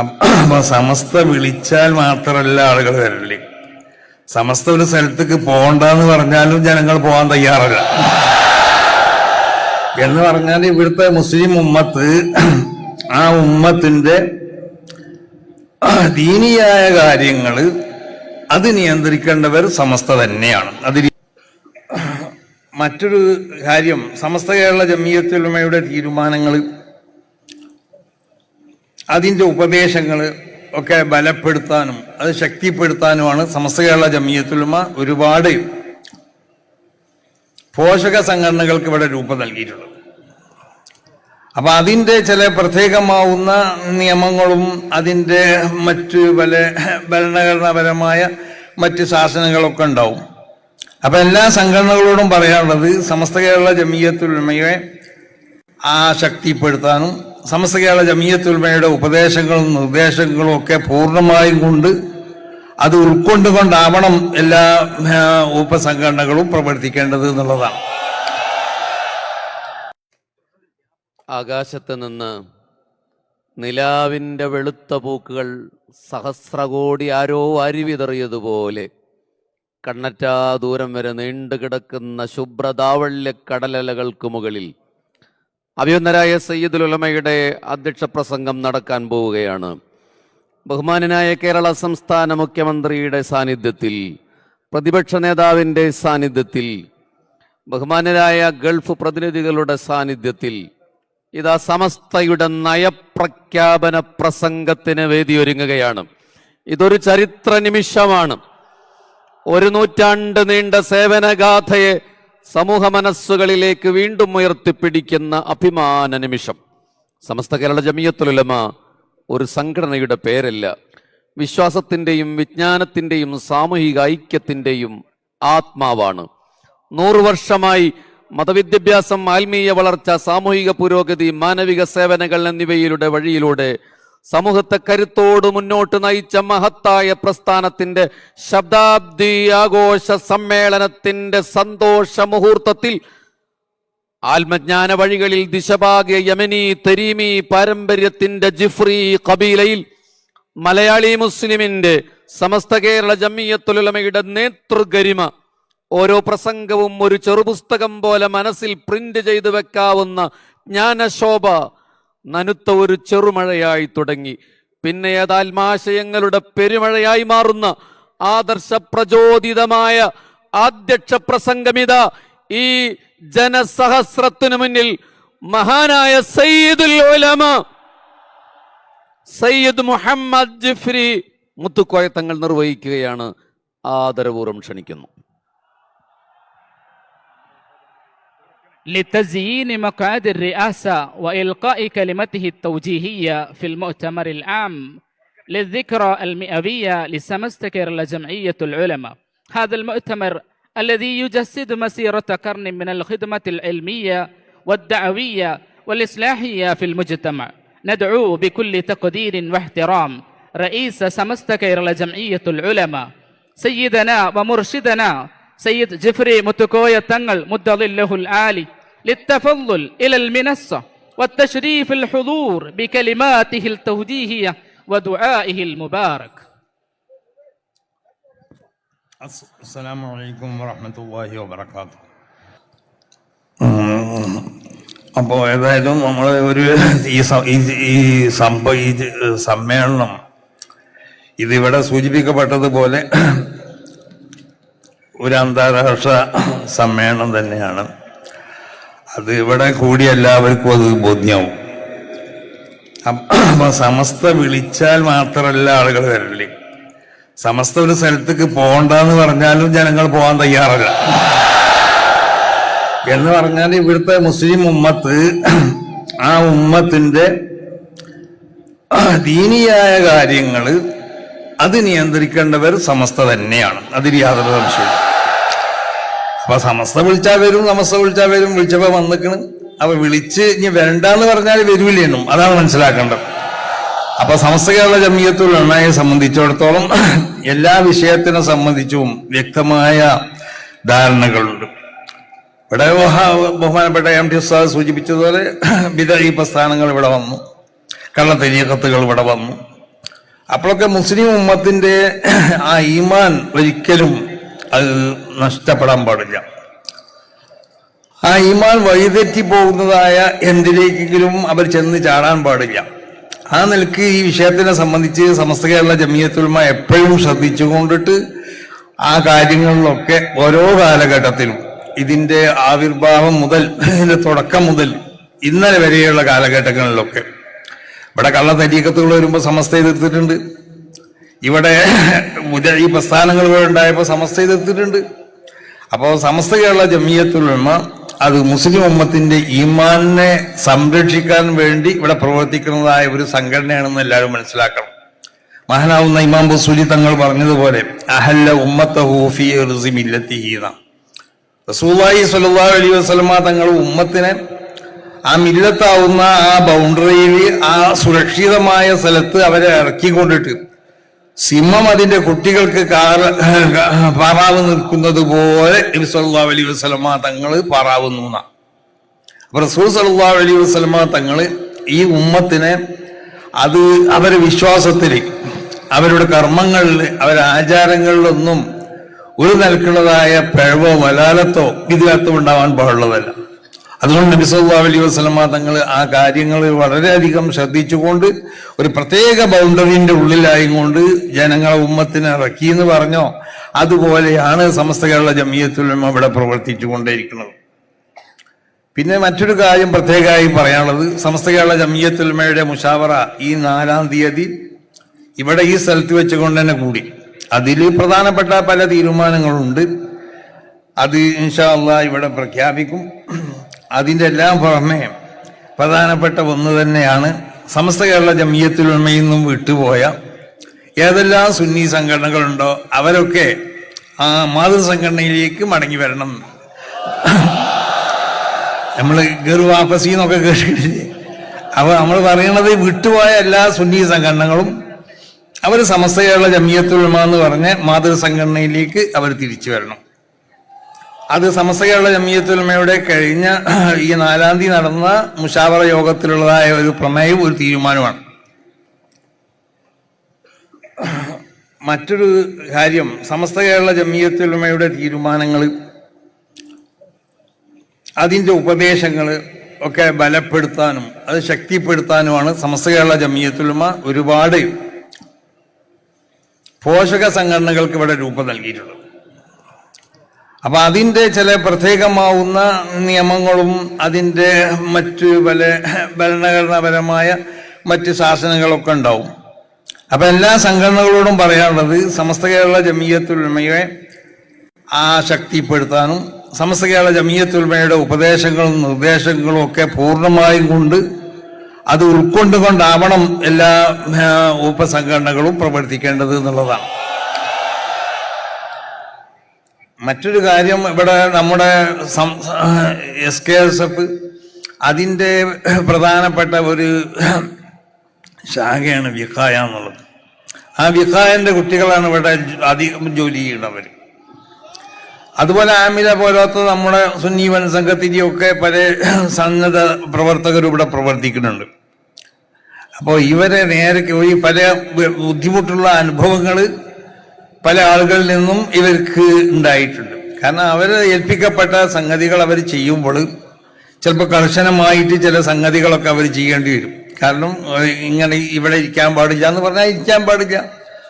അപ്പൊ സമസ്ത വിളിച്ചാൽ മാത്രമല്ല ആളുകൾ വരല്ലേ, സമസ്ത ഒരു സ്ഥലത്തേക്ക് പോകണ്ടെന്ന് പറഞ്ഞാലും ജനങ്ങൾ പോകാൻ തയ്യാറല്ല. എന്ന് പറഞ്ഞാൽ ഇവിടുത്തെ മുസ്ലിം ഉമ്മത്ത്, ആ ഉമ്മത്തിന്റെ ദീനിയായ കാര്യങ്ങൾ അത് നിയന്ത്രിക്കേണ്ടവർ സമസ്ത തന്നെയാണ്. മറ്റൊരു കാര്യം, സമസ്ത കേരള ജംഇയ്യത്തുൽ ഉലമയുടെ തീരുമാനങ്ങൾ, അതിൻ്റെ ഉപദേശങ്ങൾ ഒക്കെ ബലപ്പെടുത്താനും അത് ശക്തിപ്പെടുത്താനുമാണ് സമസ്ത കേരള ജംഇയ്യത്തുൽ ഉലമ ഒരുപാട് പോഷക സംഘടനകൾക്ക് ഇവിടെ രൂപം നൽകിയിട്ടുള്ളത്. അപ്പൊ അതിൻ്റെ ചില പ്രത്യേകമാവുന്ന നിയമങ്ങളും അതിൻ്റെ മറ്റ് പല ഭരണഘടനാപരമായ മറ്റ് ശാസനകളൊക്കെ ഉണ്ടാവും. അപ്പൊ എല്ലാ സംഘടനകളോടും പറയാനുള്ളത്, സമസ്ത കേരള ജംഇയ്യത്തുൽ ഉലമയെ ശക്തിപ്പെടുത്താനും സമസ്ത കേരള ജംഇയ്യത്തുൽ ഉലമയുടെ ഉപദേശങ്ങളും നിർദ്ദേശങ്ങളും ഒക്കെ പൂർണ്ണമായും കൊണ്ട് അത് ഉൾക്കൊണ്ടുകൊണ്ടാവണം എല്ലാ ഉപസംഘടനകളും പ്രവർത്തിക്കേണ്ടത് എന്നുള്ളതാണ്. ആകാശത്ത് നിന്ന് നിലാവിൻ്റെ വെളുത്ത പൂക്കുകൾ സഹസ്രകോടി ആരോ അരിവിതറിയതുപോലെ കണ്ണറ്റാ ദൂരം വരെ നീണ്ടുകിടക്കുന്ന ശുഭ്രതാവള്യ കടലലകൾക്ക് മുകളിൽ അഭിനന്ദനായ സയ്യിദുൽ ഉലമയുടെ അധ്യക്ഷ പ്രസംഗം നടക്കാൻ പോവുകയാണ്. ബഹുമാനനായ കേരള സംസ്ഥാന മുഖ്യമന്ത്രിയുടെ സാന്നിധ്യത്തിൽ, പ്രതിപക്ഷ നേതാവിൻ്റെ സാന്നിധ്യത്തിൽ, ബഹുമാനരായ ഗൾഫ് പ്രതിനിധികളുടെ സാന്നിധ്യത്തിൽ ഇതാ സമസ്തയുടെ നയപ്രഖ്യാപന പ്രസംഗത്തിന് വേദിയൊരുങ്ങുകയാണ്. ഇതൊരു ചരിത്ര നിമിഷമാണ്. 1 നൂറ്റാണ്ട് നീണ്ട സേവനഗാഥയെ സമൂഹ മനസ്സുകളിലേക്ക് വീണ്ടും ഉയർത്തിപ്പിടിക്കുന്ന അഭിമാന നിമിഷം. സമസ്ത കേരള ജംഇയ്യത്തുൽ ഉലമ ഒരു സംഘടനയുടെ പേരല്ല, വിശ്വാസത്തിൻ്റെയും വിജ്ഞാനത്തിൻ്റെയും സാമൂഹിക ഐക്യത്തിൻ്റെയും ആത്മാവാണ്. 100 വർഷമായി മതവിദ്യാഭ്യാസം, ആത്മീയ വളർച്ച, സാമൂഹിക പുരോഗതി, മാനവിക സേവനങ്ങൾ എന്നിവയിലൂടെ വഴിയിലൂടെ സമൂഹത്തെ കരുത്തോട് മുന്നോട്ട് നയിച്ച മഹത്തായ പ്രസ്ഥാനത്തിന്റെ ശതാബ്ദി ആഘോഷ സമ്മേളനത്തിന്റെ സന്തോഷ മുഹൂർത്തത്തിൽ ആത്മജ്ഞാന വഴികളിൽ ദിശഭാഗ്യ യമനി തരീമി പാരമ്പര്യത്തിന്റെ ജിഫ്രി കബീലയിൽ മലയാളി മുസ്ലിമിന്റെ സമസ്ത കേരള ജംഇയ്യത്തുൽ ഉലമയുടെ നേതൃഗരിമ ഓരോ പ്രസംഗവും ഒരു ചെറുപുസ്തകം പോലെ മനസ്സിൽ പ്രിന്റ് ചെയ്തു വെക്കാവുന്ന ജ്ഞാനശോഭ നനുത്ത ഒരു ചെറുമഴയായി തുടങ്ങി. പിന്നെ ഏതാത്മാശയങ്ങളുടെ പെരുമഴയായി മാറുന്ന ആദർശ പ്രചോദിതമായ അധ്യക്ഷ പ്രസംഗമിത ഈ ജനസഹസ്രത്തിനു മുന്നിൽ മഹാനായ സയ്യിദുൽ ഉലമ സയ്യിദ് മുഹമ്മദ് ജിഫ്രി മുത്തുക്കോയ തങ്ങൾ നിർവഹിക്കുകയാണ്. ആദരപൂർവ്വം ക്ഷണിക്കുന്നു. لتزيين مقعد الرئاسة وإلقاء كلمته التوجيهية في المؤتمر العام للذكرى 100 لسمست كيرلا جمعية العلماء. هذا المؤتمر الذي يجسد مسيرة قرن من الخدمة العلمية والدعوية والإصلاحية في المجتمع. ندعو بكل تقدير واحترام رئيس سمست كيرلا جمعية العلماء سيدنا ومرشدنا سيد جفري متكوية تنغل مدظله العالي للتفضل إلى المنصة والتشريف الحضور بكلماته التوجيهية ودعائه المبارك. السلام عليكم ورحمة الله وبركاته. അപ്പോൾ ഏതായാലും നമ്മൾ ഒരു ഈ സമ്മേളനം ഇതിവിടെ സൂചിപ്പിക്കപ്പെട്ടതുപോലെ ഒരു അന്താരാഷ്ട്ര സമ്മേളനം തന്നെയാണ്. അത് ഇവിടെ കൂടി എല്ലാവർക്കും അത് ബോധ്യമാവും. അപ്പൊ സമസ്ത വിളിച്ചാൽ മാത്രമല്ല ആളുകൾ വരല്ലേ, സമസ്ത ഒരു സ്ഥലത്തേക്ക് പോകണ്ടെന്ന് പറഞ്ഞാലും ജനങ്ങൾ പോകാൻ തയ്യാറല്ല. എന്ന് പറഞ്ഞാൽ ഇവിടുത്തെ മുസ്ലിം ഉമ്മത്ത്, ആ ഉമ്മത്തിന്റെ ദീനിയായ കാര്യങ്ങൾ അത് നിയന്ത്രിക്കേണ്ടവർ സമസ്ത തന്നെയാണ്. അതിൽ യാതൊരു സംശയമില്ല. അപ്പൊ സമസ്ത വിളിച്ചാൽ വരും, സമസ്ത വിളിച്ചാൽ വരും. വിളിച്ചപ്പോ വന്നിക്കണ്. അപ്പൊ വിളിച്ച് ഇനി വരണ്ടെന്ന് പറഞ്ഞാൽ വരൂലെന്നും, അതാണ് മനസ്സിലാക്കേണ്ടത്. അപ്പൊ സമസ്ത കേരള ജംഇയ്യത്തുൽ ഉലമയെ സംബന്ധിച്ചിടത്തോളം എല്ലാ വിഷയത്തിനെ സംബന്ധിച്ചും വ്യക്തമായ ധാരണകളുണ്ട്. ഇവിടെ ബഹുമാനപ്പെട്ട MD ഉസ്താദ് സൂചിപ്പിച്ചതുപോലെ ബിദ്അഈ പ്രസ്ഥാനങ്ങൾ ഇവിടെ വന്നു, കള്ളത്തരീഖത്തുകൾ ഇവിടെ വന്നു, അപ്പോഴൊക്കെ മുസ്ലിം ഉമ്മത്തിന്റെ ആ ഈമാൻ ഒരിക്കലും അത് നഷ്ടപ്പെടാൻ പാടില്ല. ആ ഈമാൻ വഴിതെറ്റി പോകുന്നതായ എന്തിലേക്കെങ്കിലും അവർ ചെന്ന് ചാടാൻ പാടില്ല. ആ നിലക്ക് ഈ വിഷയത്തിനെ സംബന്ധിച്ച് സമസ്ത കേരള ജമിയത്തുൽ ഉലമ എപ്പോഴും ശ്രദ്ധിച്ചുകൊണ്ടിട്ട് ആ കാര്യങ്ങളിലൊക്കെ ഓരോ കാലഘട്ടത്തിലും ഇതിന്റെ ആവിർഭാവം മുതൽ ഇതിന്റെ തുടക്കം മുതൽ ഇന്നലെ വരെയുള്ള കാലഘട്ടങ്ങളിലൊക്കെ ഇവിടെ കള്ള തരീക്കത്തുകൾ വരുമ്പോൾ സമസ്ത എതിർത്തിട്ടുണ്ട്. ഇവിടെ ഈ പ്രസ്ഥാനങ്ങൾ ഉണ്ടായപ്പോൾ സമസ്ത എതിർത്തിട്ടുണ്ട്. അപ്പോൾ സമസ്ത കേരള ജമിയത്തുൽ ഉലമ അത് മുസ്ലിം ഉമ്മത്തിന്റെ ഈമാനിനെ സംരക്ഷിക്കാൻ വേണ്ടി ഇവിടെ പ്രവർത്തിക്കുന്നതായ ഒരു സംഘടനയാണെന്ന് എല്ലാവരും മനസ്സിലാക്കണം. മഹാനാവുന്ന ഇമാം ബുസൂരി തങ്ങൾ പറഞ്ഞതുപോലെ അഹല്ല ഉമ്മത്തഹു ഫീ ഇർസി മില്ലത്തിഹി. റസൂലുള്ളാഹി സ്വല്ലല്ലാഹു അലൈഹി വസല്ലമ തങ്ങൾ ഉമ്മത്തിനെ ആ മില്ലത്താവുന്ന ആ ബൗണ്ടറിയിൽ ആ സുരക്ഷിതമായ സ്ഥലത്ത് അവരെ ഇറക്കിക്കൊണ്ടിട്ട് സിംഹം അതിന്റെ കുട്ടികൾക്ക് പാറാവ് നിൽക്കുന്നത് പോലെ നബി സല്ലല്ലാഹു അലൈഹി വസല്ലമ തങ്ങൾ പാറാവുന്നു. അപ്പൊ റസൂൽ സല്ലല്ലാഹു അലൈഹി വസല്ലമ തങ്ങള് ഈ ഉമ്മത്തിനെ അത് അവരുടെ വിശ്വാസത്തിൽ, അവരുടെ കർമ്മങ്ങളിൽ, അവരുടെ ആചാരങ്ങളിലൊന്നും ഒരു നിലക്കുള്ളതായ പിഴവോ വലാലത്തോ ഇതിനകത്ത് ഉണ്ടാവാൻ പാടുള്ളതല്ല. അതുകൊണ്ട് നബി സല്ലല്ലാഹു അലൈഹി വസല്ലമ തങ്ങൾ ആ കാര്യങ്ങൾ വളരെയധികം ശ്രദ്ധിച്ചുകൊണ്ട് ഒരു പ്രത്യേക ബൗണ്ടറിന്റെ ഉള്ളിലായിക്കൊണ്ട് ജനങ്ങളെ ഉമ്മത്തിനെ ഇറക്കി എന്ന് പറഞ്ഞോ അതുപോലെയാണ് സമസ്ത കേരള ജമിയത്തുൽ ഉലമ ഇവിടെ പ്രവർത്തിച്ചു കൊണ്ടേയിരിക്കുന്നത്. പിന്നെ മറ്റൊരു കാര്യം പ്രത്യേകമായി പറയാനുള്ളത്, സമസ്ത കേരള ജമിയത്തുൽ ഉലമയുടെ മുശാവറ ഈ 4-ാം തീയതി ഇവിടെ ഈ സ്ഥലത്ത് വെച്ചുകൊണ്ട് തന്നെ കൂടി. അതിൽ പ്രധാനപ്പെട്ട പല തീരുമാനങ്ങളുണ്ട്. അത് ഇൻഷാ അല്ലാഹ് ഇവിടെ പ്രഖ്യാപിക്കും. അതിൻ്റെ എല്ലാം പുറമെ പ്രധാനപ്പെട്ട ഒന്ന് തന്നെയാണ് സമസ്ത കേരള ജമിയത്തുൽ ഉലമയിൽ നിന്നും വിട്ടുപോയ ഏതെല്ലാം സുന്നി സംഘടനകളുണ്ടോ അവരൊക്കെ ആ മാതൃസംഘടനയിലേക്ക് മടങ്ങി വരണം. നമ്മൾ ഗർവാഫസി എന്നൊക്കെ കേട്ടിട്ടില്ലേ? അപ്പോൾ നമ്മൾ പറയണത് വിട്ടുപോയ എല്ലാ സുന്നി സംഘടനകളും അവർ സമസ്ത കേരള ജമിയത്തുൽ ഉലമ എന്ന് പറഞ്ഞ മാതൃസംഘടനയിലേക്ക് അവർ തിരിച്ചു വരണം. അത് സമസ്ത കേരള ജമിയത്തുൽ ഉലമയുടെ കഴിഞ്ഞ ഈ 4-ാം തീയതി നടന്ന മുശാവറ യോഗത്തിലുള്ളതായ ഒരു പ്രമേയവും ഒരു തീരുമാനമാണ്. മറ്റൊരു കാര്യം, സമസ്ത കേരള ജമിയത്തുൽ ഉലമയുടെ തീരുമാനങ്ങൾ, അതിൻ്റെ ഉപദേശങ്ങൾ ഒക്കെ ബലപ്പെടുത്താനും അത് ശക്തിപ്പെടുത്താനുമാണ് സമസ്ത കേരള ജമിയത്തുൽ ഉലമ ഒരുപാട് പോഷക സംഘടനകൾക്ക് ഇവിടെ രൂപം നൽകിയിട്ടുള്ളത്. അപ്പൊ അതിൻ്റെ ചില പ്രത്യേകമാവുന്ന നിയമങ്ങളും അതിൻ്റെ മറ്റ് പല ഭരണഘടനാപരമായ മറ്റ് ശാസനങ്ങളൊക്കെ ഉണ്ടാവും. അപ്പൊ എല്ലാ സംഘടനകളോടും പറയാനുള്ളത് സമസ്ത കേരള ജമിയത്തുൽ ഉലമയെ ആ ശക്തിപ്പെടുത്താനും സമസ്ത കേരള ജമിയത്തുൽ ഉലമയുടെ ഉപദേശങ്ങളും നിർദ്ദേശങ്ങളും ഒക്കെ പൂർണ്ണമായും കൊണ്ട് അത് ഉൾക്കൊണ്ടുകൊണ്ടാവണം എല്ലാ ഉപസംഘടനകളും പ്രവർത്തിക്കേണ്ടത് എന്നുള്ളതാണ്. മറ്റൊരു കാര്യം, ഇവിടെ നമ്മുടെ SKSF അതിൻ്റെ പ്രധാനപ്പെട്ട ഒരു ശാഖയാണ് വിഖായ എന്നുള്ളത്. ആ വിഖായന്റെ കുട്ടികളാണ് ഇവിടെ അധികം ജോലി ചെയ്യുന്നവർ. അതുപോലെ ആമില പോലത്തെ നമ്മുടെ സുന്നി വൻ സംഘത്തിൻ്റെയൊക്കെ പല സന്നദ്ധ പ്രവർത്തകരും ഇവിടെ പ്രവർത്തിക്കുന്നുണ്ട്. അപ്പോൾ ഇവരെ നേരെ ഈ പല ബുദ്ധിമുട്ടുള്ള അനുഭവങ്ങൾ പല ആളുകളിൽ നിന്നും ഇവർക്ക് ഉണ്ടായിട്ടുണ്ട്. കാരണം അവർ ഏൽപ്പിക്കപ്പെട്ട സംഗതികൾ അവർ ചെയ്യുമ്പോൾ ചിലപ്പോൾ കർശനമായിട്ട് ചില സംഗതികളൊക്കെ അവർ ചെയ്യേണ്ടി വരും. കാരണം ഇങ്ങനെ ഇവിടെ ഇരിക്കാൻ പാടില്ല എന്ന് പറഞ്ഞാൽ ഇരിക്കാൻ പാടില്ല,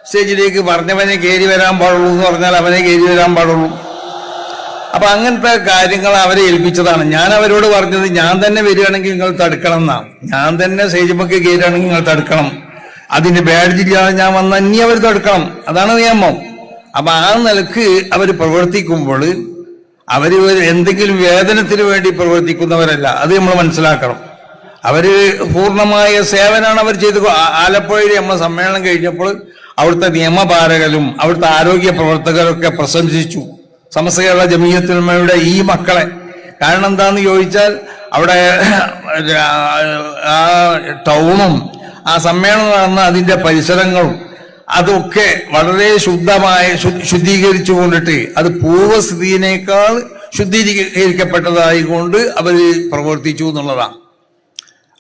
സ്റ്റേജിലേക്ക് പറഞ്ഞവനെ കയറി വരാൻ പാടുള്ളൂ എന്ന് പറഞ്ഞാൽ അവനെ കയറി വരാൻ പാടുള്ളൂ. അപ്പൊ അങ്ങനത്തെ കാര്യങ്ങൾ അവരെ ഏൽപ്പിച്ചതാണ്. ഞാൻ അവരോട് പറഞ്ഞത്, ഞാൻ തന്നെ വരികയാണെങ്കിൽ നിങ്ങൾ തടുക്കണം എന്നാണ്. ഞാൻ തന്നെ സ്റ്റേജിലേക്ക് കയറുകയാണെങ്കിൽ നിങ്ങൾ തടുക്കണം. അതിന്റെ ബാഡ്ജില്ലാതെ ഞാൻ വന്ന ഇനി അവർ തടുക്കണം. അതാണ് നിയമം. അപ്പൊ ആ നിലക്ക് അവർ പ്രവർത്തിക്കുമ്പോൾ അവര് എന്തെങ്കിലും വേതനത്തിന് വേണ്ടി പ്രവർത്തിക്കുന്നവരല്ല, അത് നമ്മൾ മനസ്സിലാക്കണം. അവര് പൂർണ്ണമായ സേവനമാണ് അവർ ചെയ്ത്. ആലപ്പുഴയിൽ നമ്മൾ സമ്മേളനം കഴിഞ്ഞപ്പോൾ അവിടുത്തെ നിയമപാലകരും അവിടുത്തെ ആരോഗ്യ പ്രവർത്തകരൊക്കെ പ്രശംസിച്ചു സമസ്ത കേരള ജമിയത്തുൽ ഉലമയുടെ ഈ മക്കളെ. കാരണം എന്താന്ന് ചോദിച്ചാൽ അവിടെ ആ ടൗണും ആ സമ്മേളനം നടന്ന അതിന്റെ പരിസരങ്ങളും അതൊക്കെ വളരെ ശുദ്ധീകരിച്ചു കൊണ്ടിട്ട് അത് പൂർവ്വസ്ഥിതിയേക്കാൾ ശുദ്ധീകരിക്കപ്പെട്ടതായി കൊണ്ട് അവർ പ്രവർത്തിച്ചു എന്നുള്ളതാണ്.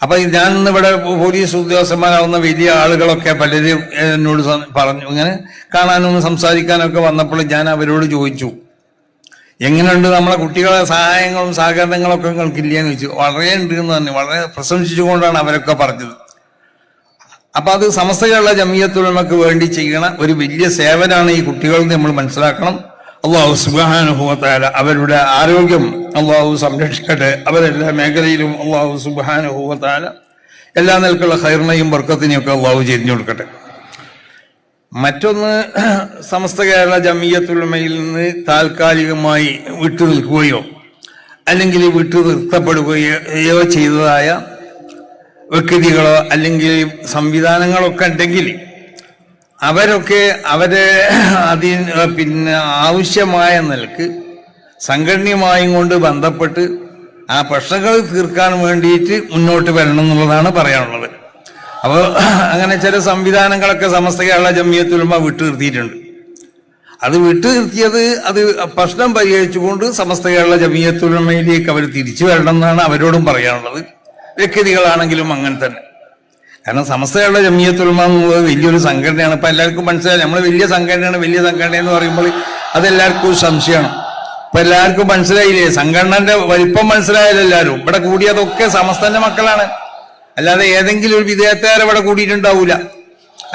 അപ്പൊ ഞാൻ ഇന്നിവിടെ പോലീസ് ഉദ്യോഗസ്ഥന്മാരാവുന്ന വലിയ ആളുകളൊക്കെ പലരും എന്നോട് പറഞ്ഞു, ഇങ്ങനെ കാണാനും സംസാരിക്കാനൊക്കെ വന്നപ്പോൾ ഞാൻ അവരോട് ചോദിച്ചു, എങ്ങനെയുണ്ട് നമ്മളെ കുട്ടികളെ സഹായങ്ങളും സഹകരണങ്ങളൊക്കെ നിങ്ങൾക്കില്ലെന്ന് ചോദിച്ചു. വളരെ ഉണ്ട് എന്ന് പറഞ്ഞു, വളരെ പ്രശംസിച്ചുകൊണ്ടാണ് അവരൊക്കെ പറഞ്ഞത്. അപ്പൊ അത് സമസ്ത കേരള ജമിയത്തുൽ ഉലമക്ക് വേണ്ടി ചെയ്യണ ഒരു വലിയ സേവനമാണ് ഈ കുട്ടികൾ നമ്മൾ മനസ്സിലാക്കണം. അള്ളാഹു സുബ്ഹാനഹു വ തആല അവരുടെ ആരോഗ്യം അള്ളാഹു സംരക്ഷിക്കട്ടെ. അവരെല്ലാ മേഖലയിലും അള്ളാഹു സുബ്ഹാനഹു വ തആല എല്ലാ നിലക്കുള്ള ഖൈറിനെയും ബർക്കത്തിനെയും ഒക്കെ അള്ളാഹു ചെരിഞ്ഞു കൊടുക്കട്ടെ. മറ്റൊന്ന്, സമസ്ത കേരള ജമിയത്തുൽ ഉലമയിൽ നിന്ന് താൽക്കാലികമായി വിട്ടു നിൽക്കുകയോ അല്ലെങ്കിൽ വിട്ടു നിർത്തപ്പെടുകയോ ചെയ്തതായ വ്യക്തികളോ അല്ലെങ്കിൽ സംവിധാനങ്ങളൊക്കെ ഉണ്ടെങ്കിൽ അവരൊക്കെ പിന്നെ ആവശ്യമായ നിലക്ക് സംഘടനയുമായും കൊണ്ട് ബന്ധപ്പെട്ട് ആ പ്രശ്നങ്ങൾ തീർക്കാൻ വേണ്ടിയിട്ട് മുന്നോട്ട് വരണം എന്നുള്ളതാണ് പറയാനുള്ളത്. അപ്പോൾ അങ്ങനെ ചില സംവിധാനങ്ങളൊക്കെ സമസ്ത കേരള ജമിയത്തുൽ ഉലമ വിട്ടു നിർത്തിയിട്ടുണ്ട്. അത് വിട്ടു നിർത്തിയത് അത് പ്രശ്നം പരിഹരിച്ചുകൊണ്ട് സമസ്ത കേരള ജമിയത്തുൽ ഉലമയിലേക്ക് അവർ തിരിച്ചു വരണം എന്നാണ് അവരോടും പറയാനുള്ളത്. വ്യക്തികളാണെങ്കിലും അങ്ങനെ തന്നെ. കാരണം സമസ്ത കേരള ജമിയത്തുൽ ഉലമ എന്നുള്ളത് വലിയൊരു സംഘടനയാണ്. ഇപ്പൊ എല്ലാവർക്കും മനസ്സിലായി, നമ്മൾ വലിയ സംഘടന എന്ന് പറയുമ്പോൾ അതെല്ലാവർക്കും സംശയമാണ്. ഇപ്പൊ എല്ലാവർക്കും മനസ്സിലായില്ലേ, സംഘടനന്റെ വലിപ്പം മനസ്സിലായാലും എല്ലാവരും ഇവിടെ കൂടിയതൊക്കെ സമസ്തന്റെ മക്കളാണ്. അല്ലാതെ ഏതെങ്കിലും ഒരു വിദേഹത്തുകാരെ കൂടിയിട്ടുണ്ടാവൂല,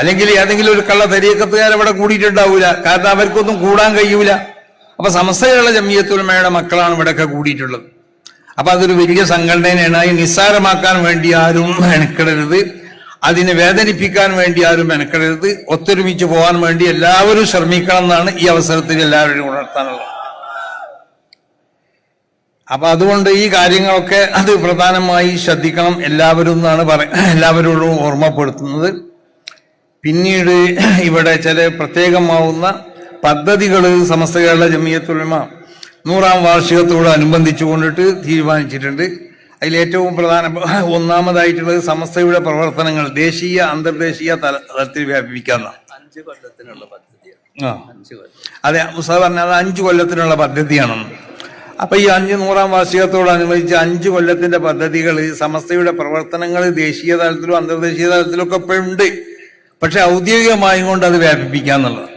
അല്ലെങ്കിൽ ഏതെങ്കിലും ഒരു കള്ള തരീക്കത്തുകാരെ കൂടിയിട്ടുണ്ടാവൂല. കാരണം അവർക്കൊന്നും കൂടാൻ കഴിയൂല. അപ്പൊ സമസ്ത കേരള ജമിയത്തുൽ ഉലമയുടെ മക്കളാണ് ഇവിടെയൊക്കെ കൂടിയിട്ടുള്ളത്. അപ്പൊ അതൊരു വലിയ സംഘടനയാണ്. അതിനെ നിസ്സാരമാക്കാൻ വേണ്ടി ആരും മെനക്കെടരുത്, അതിനെ വേദനിപ്പിക്കാൻ വേണ്ടി ആരും മെനക്കെടരുത്. ഒത്തൊരുമിച്ച് പോകാൻ വേണ്ടി എല്ലാവരും ശ്രമിക്കണം എന്നാണ് ഈ അവസരത്തിൽ എല്ലാവരും ഉണർത്താനുള്ളത്. അപ്പൊ അതുകൊണ്ട് ഈ കാര്യങ്ങളൊക്കെ അത് പ്രധാനമായി ശ്രദ്ധിക്കണം എല്ലാവരും എന്നാണ് എല്ലാവരോടും ഓർമ്മപ്പെടുത്തുന്നത്. പിന്നീട് ഇവിടെ ചില പ്രത്യേകമാവുന്ന പദ്ധതികൾ സമസ്ത കേരള ജമിയത്തുൽ ഉലമ 100ാം വാർഷികത്തോട് അനുബന്ധിച്ചു കൊണ്ടിട്ട് തീരുമാനിച്ചിട്ടുണ്ട്. അതിലേറ്റവും ഒന്നാമതായിട്ടുള്ളത് സമസ്തയുടെ പ്രവർത്തനങ്ങൾ ദേശീയ അന്തർദേശീയ തലത്തിൽ വ്യാപിപ്പിക്കാവുന്ന 5 കൊല്ലത്തിനുള്ള പദ്ധതിയാണ്. അതെ, മുസ്താദ് പറഞ്ഞ അത് 5 കൊല്ലത്തിനുള്ള പദ്ധതിയാണെന്ന്. അപ്പൊ ഈ 100ാം വാർഷികത്തോടനുബന്ധിച്ച് 5 കൊല്ലത്തിന്റെ പദ്ധതികൾ സമസ്തയുടെ പ്രവർത്തനങ്ങൾ ദേശീയ തലത്തിലും അന്തർദേശീയ തലത്തിലും ഒക്കെ ഇപ്പോഴുണ്ട്. പക്ഷെ ഔദ്യോഗികമായും കൊണ്ട് അത് വ്യാപിപ്പിക്കാന്നുള്ളത്.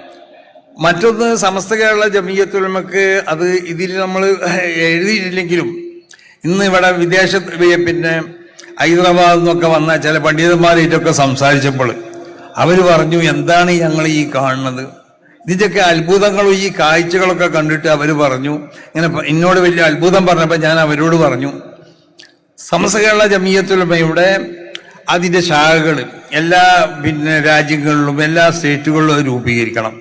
മറ്റൊന്ന്, സമസ്ത കേരള ജമിയത്തുൽ ഉലമക്ക് അത് ഇതിൽ നമ്മൾ എഴുതിയിട്ടില്ലെങ്കിലും ഇന്ന് ഇവിടെ വിദേശത്ത് പിന്നെ ഹൈദരാബാദിൽ നിന്നൊക്കെ വന്ന ചില പണ്ഡിതന്മാരായിട്ടൊക്കെ സംസാരിച്ചപ്പോൾ അവർ പറഞ്ഞു, എന്താണ് ഞങ്ങൾ ഈ കാണുന്നത്, ഇതിൻ്റെയൊക്കെ അത്ഭുതങ്ങളും ഈ കാഴ്ചകളൊക്കെ കണ്ടിട്ട് അവർ പറഞ്ഞു, ഇങ്ങനെ എന്നോട് വലിയ അത്ഭുതം പറഞ്ഞപ്പോൾ ഞാൻ അവരോട് പറഞ്ഞു, സമസ്ത കേരള ജമിയത്തുൽ ഉലമയുടെ അതിൻ്റെ ശാഖകൾ എല്ലാ രാജ്യങ്ങളിലും എല്ലാ സ്റ്റേറ്റുകളിലും അത് രൂപീകരിക്കണം.